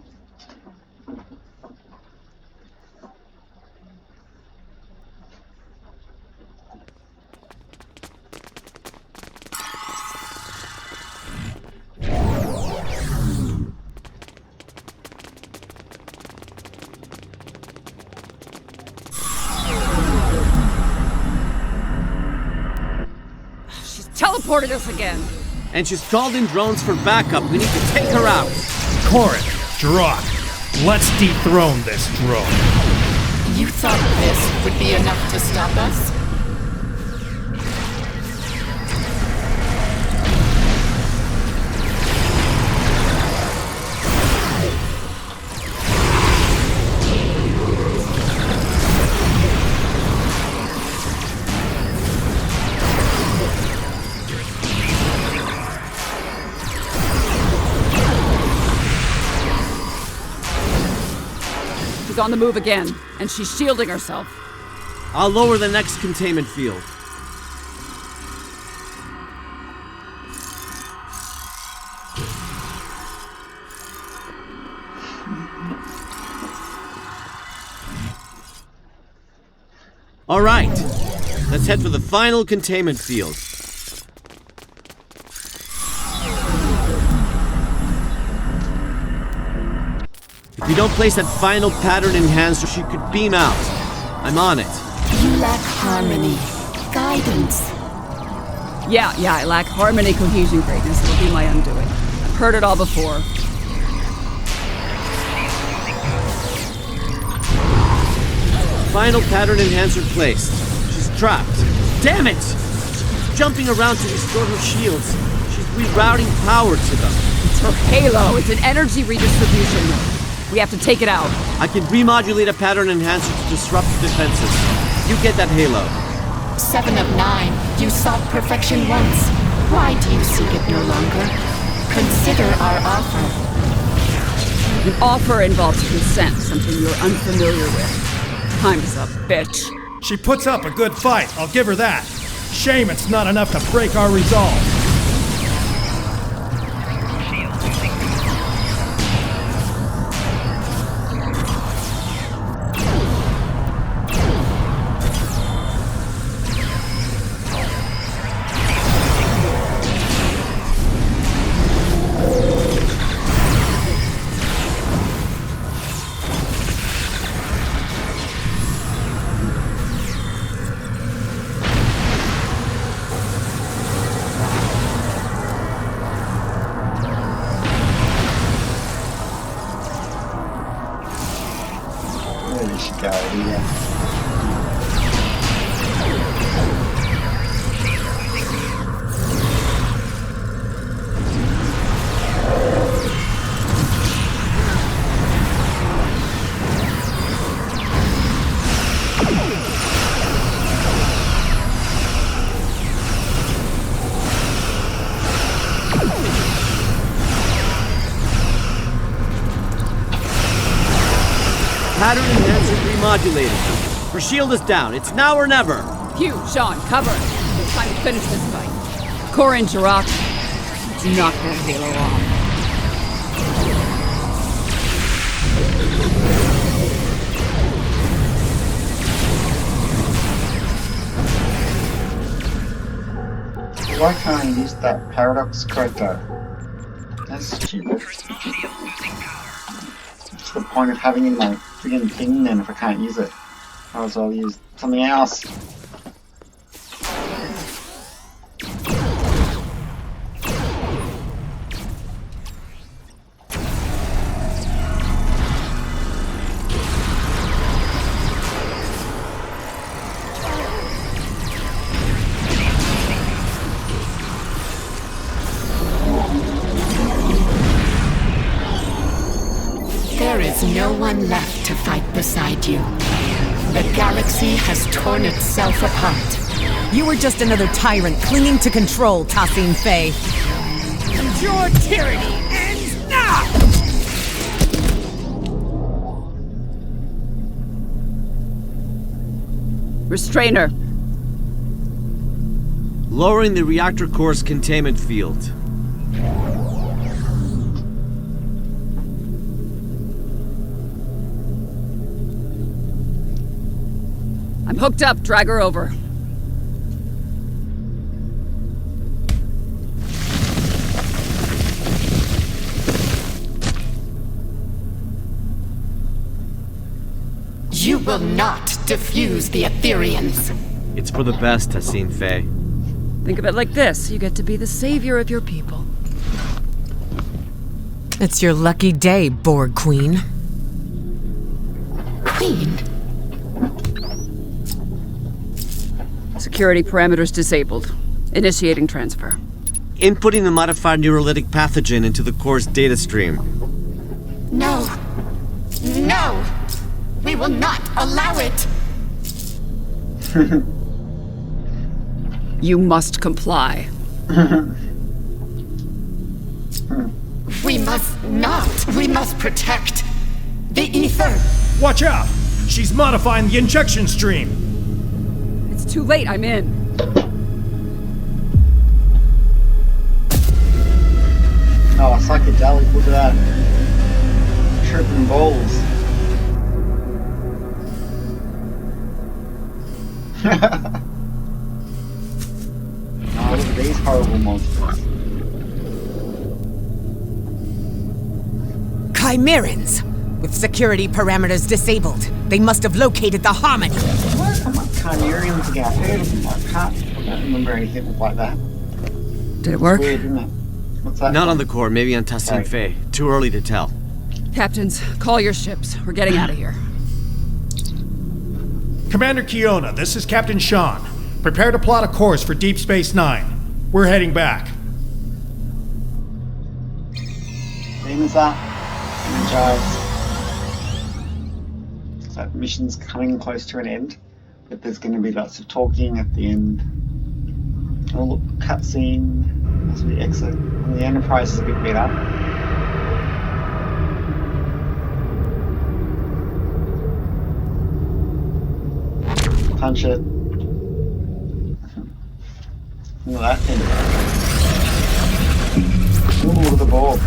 S12: Teleported us again.
S10: And she's called in drones for backup. We need to take her out.
S5: Corin, Durak, let's dethrone this drone.
S13: You thought this would be enough to stop us?
S12: She's on the move again, and she's shielding herself.
S10: I'll lower the next containment field. All right, let's head for the final containment field. If you don't place that final pattern enhancer, she could beam out. I'm on it.
S13: You lack harmony, guidance.
S12: Yeah, I lack harmony, cohesion, greatness. It'll be my undoing. I've heard it all before.
S10: Final pattern enhancer placed. She's trapped. Damn it! She's jumping around to restore her shields. She's rerouting power to them.
S12: It's her halo. It's an energy redistribution node. We have to take it out.
S10: I can remodulate a pattern enhancer to disrupt the defenses. You get that halo.
S13: 7 of 9. You sought perfection once. Why do you seek it no longer? Consider our offer.
S12: An offer involves consent, something you're unfamiliar with. Time's up, bitch.
S5: She puts up a good fight, I'll give her that. Shame it's not enough to break our resolve.
S10: Pattern enhancer remodulated. Her shield is down. It's now or never.
S12: Hugh, Sean, cover. It's time to finish this fight. Corin, Jirok, knock that halo off.
S1: Why can't I use that paradox corrector? That's stupid. What's the point of having it in my friggin' thing then if I can't use it? Might as well use something else.
S13: There is no one left to fight beside you. The galaxy has torn itself apart.
S3: You were just another tyrant clinging to control, Tassine Faye.
S16: And your tyranny ends now!
S12: Restrainer.
S10: Lowering the reactor core's containment field.
S12: I'm hooked up. Drag her over.
S13: You will not defuse the Ethereans.
S10: It's for the best, Tassine Faye.
S12: Think of it like this. You get to be the savior of your people.
S6: It's your lucky day, Borg Queen.
S13: Queen?
S12: Security parameters disabled. Initiating transfer.
S10: Inputting the modified neurolytic pathogen into the core's data stream.
S13: No. No! We will not allow it!
S12: You must comply.
S13: We must not. We must protect the ether.
S5: Watch out! She's modifying the injection stream.
S12: It's too late. I'm in.
S1: Oh, psychedelic, look at that. tripping balls. Oh, look at these horrible monsters.
S3: Chimerans! With security parameters disabled, they must have located the Harmony.
S1: What? I'm like Chimerians again. I've heard of them. I don't remember anything like that.
S12: Did it work?
S1: It's weird, isn't it? What's that?
S10: Not on the core, maybe on Tassin Fei. Too early to tell.
S12: Captains, call your ships. We're getting out of here.
S5: Commander Kiona, this is Captain Sean. Prepare to plot a course for Deep Space Nine. We're heading back.
S1: Name is that? Energize. So mission's coming close to an end, but there's going to be lots of talking at the end. Oh look, cutscene as we exit. And the Enterprise is a bit better. Punch it. Look at that thing. Ooh, look at the Borg.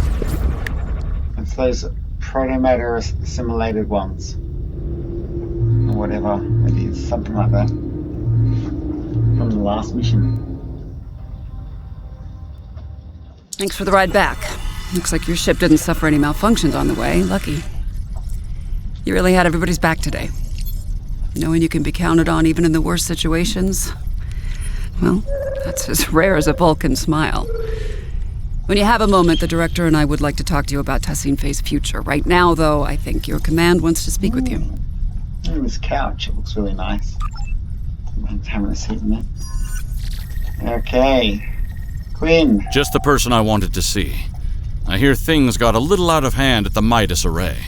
S1: It's those proto-matter assimilated ones. Or whatever it is, something like that. From the last mission.
S12: Thanks for the ride back. Looks like your ship didn't suffer any malfunctions on the way. Lucky. You really had everybody's back today. Knowing you can be counted on even in the worst situations, well, that's as rare as a Vulcan smile. When you have a moment, the director and I would like to talk to you about Tassin Fei's future. Right now, though, I think your command wants to speak with you.
S1: Oh, this couch, it looks really nice. I'm having a seat in it. Okay. Quinn.
S9: Just the person I wanted to see. I hear things got a little out of hand at the Midas Array,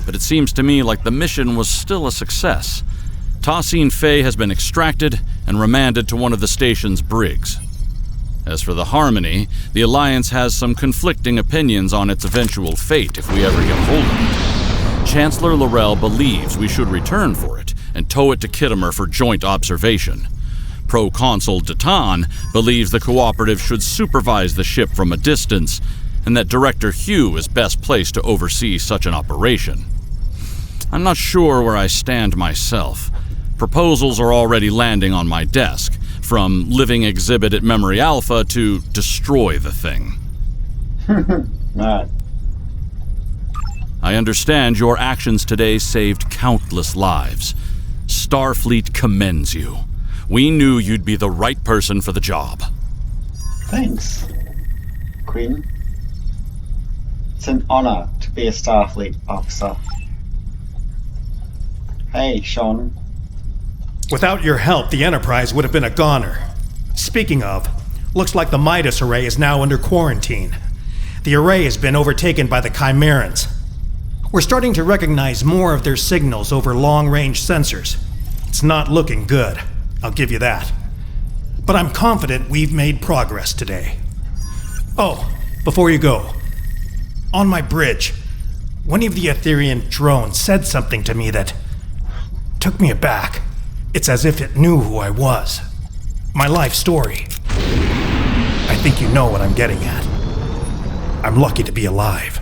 S9: but it seems to me like the mission was still a success. Tassin Fei has been extracted and remanded to one of the station's brigs. As for the Harmony, the Alliance has some conflicting opinions on its eventual fate if we ever get hold of it. Chancellor Laurel believes we should return for it and tow it to Kittimer for joint observation. Proconsul Datan believes the Cooperative should supervise the ship from a distance, and that Director Hugh is best placed to oversee such an operation. I'm not sure where I stand myself. Proposals are already landing on my desk, from living exhibit at Memory Alpha to destroy the thing.
S1: Right.
S9: I understand your actions today saved countless lives. Starfleet commends you. We knew you'd be the right person for the job.
S1: Thanks, Quinn. It's an honor to be a Starfleet officer. Hey, Sean.
S5: Without your help, the Enterprise would have been a goner. Speaking of, looks like the Midas Array is now under quarantine. The array has been overtaken by the Chimerans. We're starting to recognize more of their signals over long-range sensors. It's not looking good, I'll give you that. But I'm confident we've made progress today. Oh, before you go, on my bridge, one of the Etherean drones said something to me that took me aback. It's as if it knew who I was. My life story. I think you know what I'm getting at. I'm lucky to be alive.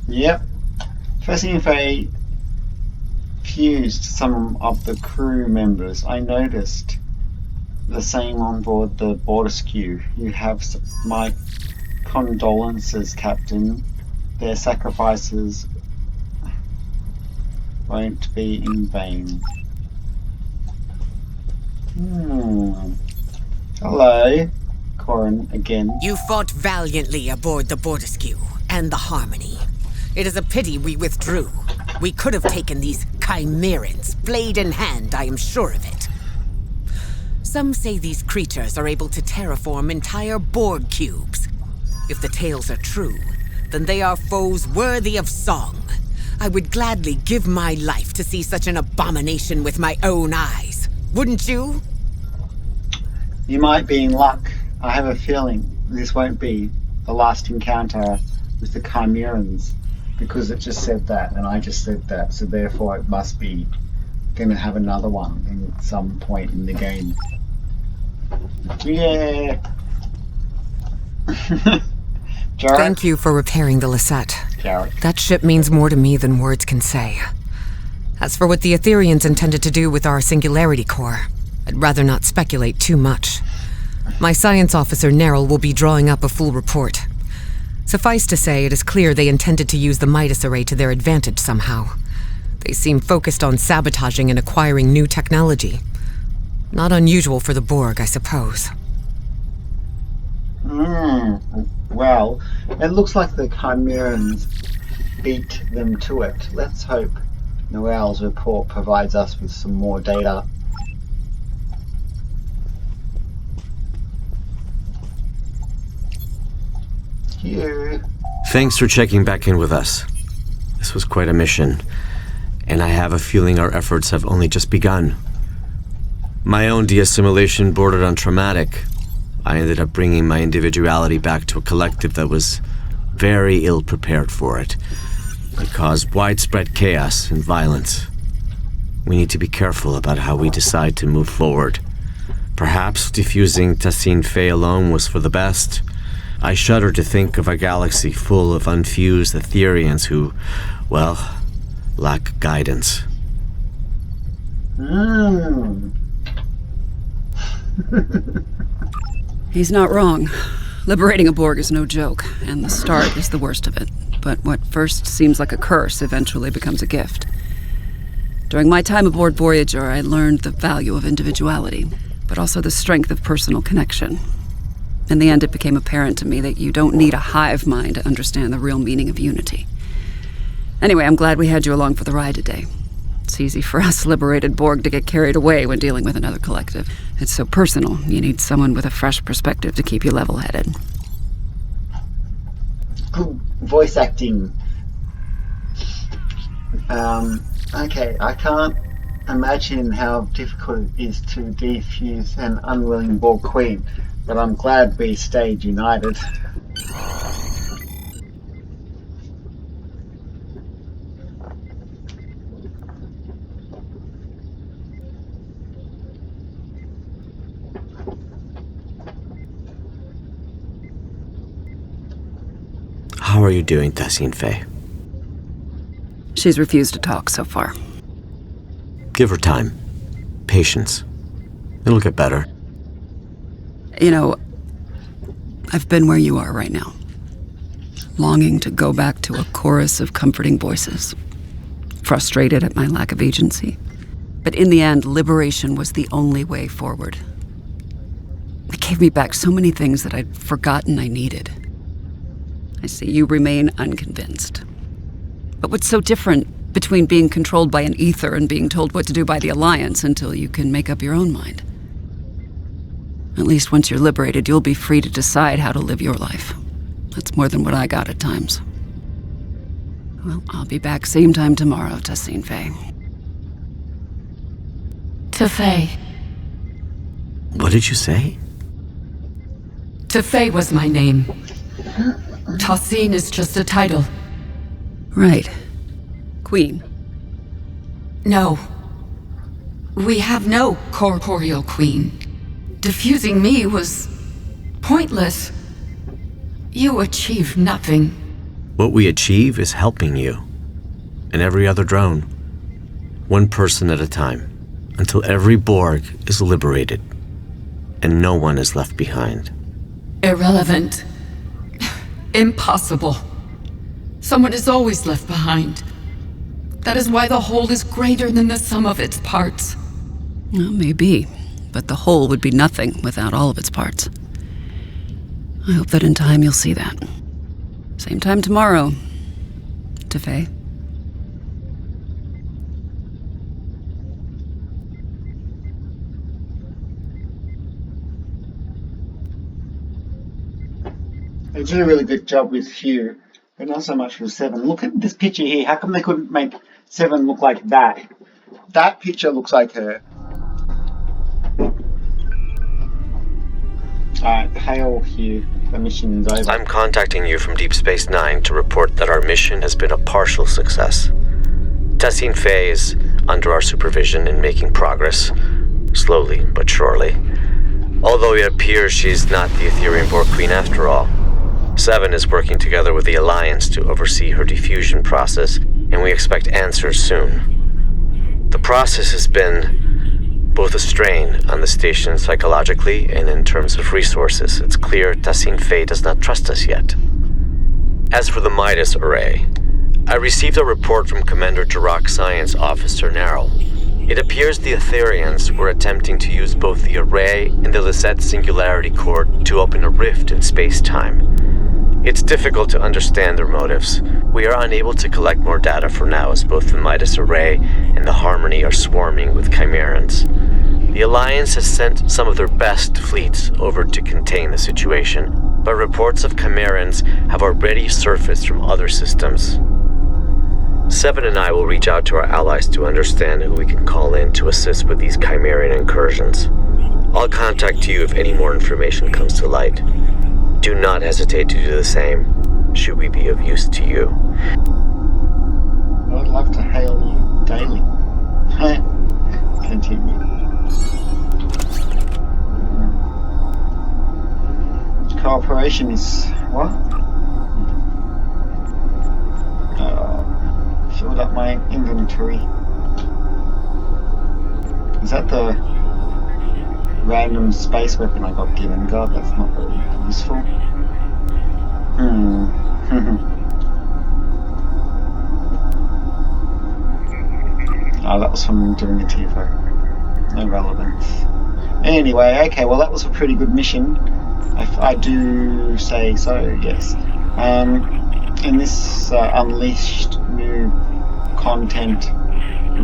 S1: Yep. Tassin Fei fused some of the crew members. I noticed the same on board the Borderskew. You have my condolences, Captain. Their sacrifices won't be in vain. Hello, Corin again.
S3: You fought valiantly aboard the Borderskew and the Harmony. It is a pity we withdrew. We could have taken these Chimerans, blade in hand, I am sure of it. Some say these creatures are able to terraform entire Borg cubes. If the tales are true, then they are foes worthy of song. I would gladly give my life to see such an abomination with my own eyes. Wouldn't you?
S1: You might be in luck. I have a feeling this won't be the last encounter with the Chimerans, because it just said that, and I just said that, so therefore it must be going to have another one in some point in the game. Yeah.
S6: Thank you for repairing the Lisette.
S1: Garrett.
S6: That ship means more to me than words can say. As for what the Etherians intended to do with our singularity core, I'd rather not speculate too much. My science officer, Neril, will be drawing up a full report. Suffice to say, it is clear they intended to use the Midas array to their advantage somehow. They seem focused on sabotaging and acquiring new technology. Not unusual for the Borg, I suppose.
S1: Well, it looks like the Chimerans beat them to it. Let's hope Noel's report provides us with some more data. Hugh.
S10: Thanks for checking back in with us. This was quite a mission, and I have a feeling our efforts have only just begun. My own de-assimilation bordered on traumatic. I ended up bringing my individuality back to a collective that was very ill-prepared for it. It caused widespread chaos and violence. We need to be careful about how we decide to move forward. Perhaps defusing Tassine Fey alone was for the best. I shudder to think of a galaxy full of unfused Etherians who, well, lack guidance.
S12: He's not wrong. Liberating a Borg is no joke, and the start is the worst of it. But what first seems like a curse eventually becomes a gift. During my time aboard Voyager, I learned the value of individuality, but also the strength of personal connection. In the end, it became apparent to me that you don't need a hive mind to understand the real meaning of unity. Anyway, I'm glad we had you along for the ride today. It's easy for us liberated Borg to get carried away when dealing with another collective. It's so personal, you need someone with a fresh perspective to keep you level-headed.
S1: Good voice acting. Okay, I can't imagine how difficult it is to defuse an unwilling Borg Queen, but I'm glad we stayed united.
S10: How are you doing, Tassine Fey?
S12: She's refused to talk so far.
S10: Give her time. Patience. It'll get better.
S12: You know, I've been where you are right now. Longing to go back to a chorus of comforting voices. Frustrated at my lack of agency. But in the end, liberation was the only way forward. It gave me back so many things that I'd forgotten I needed. I see you remain unconvinced. But what's so different between being controlled by an ether and being told what to do by the Alliance until you can make up your own mind? At least once you're liberated, you'll be free to decide how to live your life. That's more than what I got at times. Well, I'll be back same time tomorrow, Tassine Fey.
S13: Tefay.
S10: What did you say?
S13: Tefay was my name. Tassine is just a title.
S12: Right. Queen.
S13: No. We have no corporeal queen. Diffusing me was pointless. You achieved nothing.
S10: What we achieve is helping you. And every other drone. One person at a time. Until every Borg is liberated. And no one is left behind.
S13: Irrelevant. Impossible. Someone is always left behind. That is why the whole is greater than the sum of its parts.
S12: Well, maybe. But the whole would be nothing without all of its parts. I hope that in time you'll see that. Same time tomorrow. Tefay.
S1: They did a really good job with Hugh, but not so much with Seven. Look at this picture here. How come they couldn't make Seven look like that? That picture looks like her. Alright, hail Hugh. The mission is over.
S2: I'm contacting you from Deep Space Nine to report that our mission has been a partial success. Tassine Fey is under our supervision and making progress, slowly but surely. Although it appears she's not the Ethereum Borg Queen after all. 7 is working together with the Alliance to oversee her diffusion process, and we expect answers soon. The process has been both a strain on the station psychologically and in terms of resources. It's clear Tassine Faye does not trust us yet. As for the Midas Array, I received a report from Commander Jirok Science Officer Narrow. It appears the Etherians were attempting to use both the array and the Lisette Singularity Core to open a rift in space-time. It's difficult to understand their motives. We are unable to collect more data for now, as both the Midas Array and the Harmony are swarming with Chimerans. The Alliance has sent some of their best fleets over to contain the situation, but reports of Chimerans have already surfaced from other systems. 7 and I will reach out to our allies to understand who we can call in to assist with these Chimerian incursions. I'll contact you if any more information comes to light. Do not hesitate to do the same, should we be of use to you.
S1: I would love to hail you daily. Continue. Cooperation is what? Filled up my inventory. Is that the random space weapon I got given? God, that's not very useful. Oh, that was from doing a TFO. No relevance. Anyway, okay, well that was a pretty good mission. I do say so, yes. And this Unleashed new content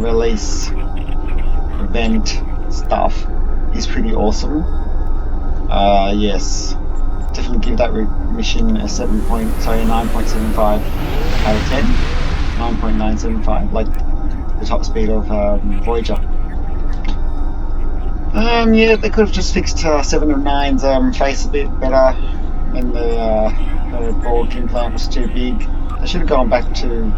S1: release event stuff is pretty awesome. Yes, definitely give that mission a 9.75 out of 10. 9.975, like the top speed of Voyager. Yeah, they could have just fixed 7 of 9's face a bit better, and the Borg implant was too big. They should have gone back to.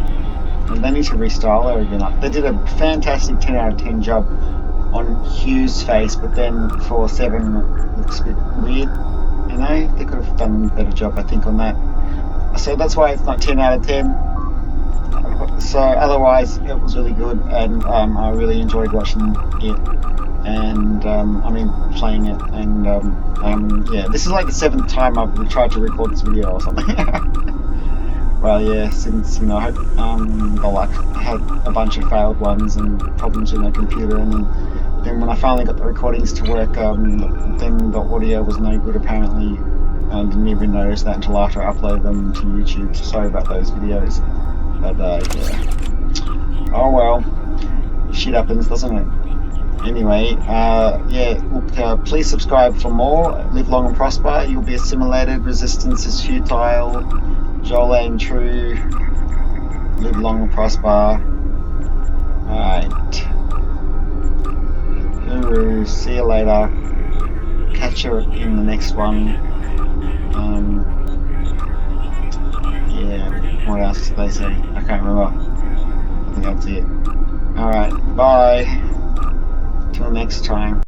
S1: They need to restyle her again. They did a fantastic 10 out of 10 job on Hugh's face, but then for 7 it looks a bit weird. You know, they could have done a better job, I think, on that. So that's why it's not 10 out of 10. So otherwise, it was really good, and I really enjoyed watching it. And playing it, and yeah, this is like the 7th time I've tried to record this video or something. Well, yeah, since the luck had a bunch of failed ones and problems with my computer, and then when I finally got the recordings to work, then the audio was no good apparently. I didn't even notice that until after I uploaded them to YouTube. So sorry about those videos, but yeah. Oh well, shit happens, doesn't it? Anyway, yeah, look, please subscribe for more. Live long and prosper. You'll be assimilated. Resistance is futile. Jolan true. Live long and prosper. Alright. Guru, see you later. Catch you in the next one. Yeah, what else did they say? I can't remember. I think that's it. Alright, bye. Till next time.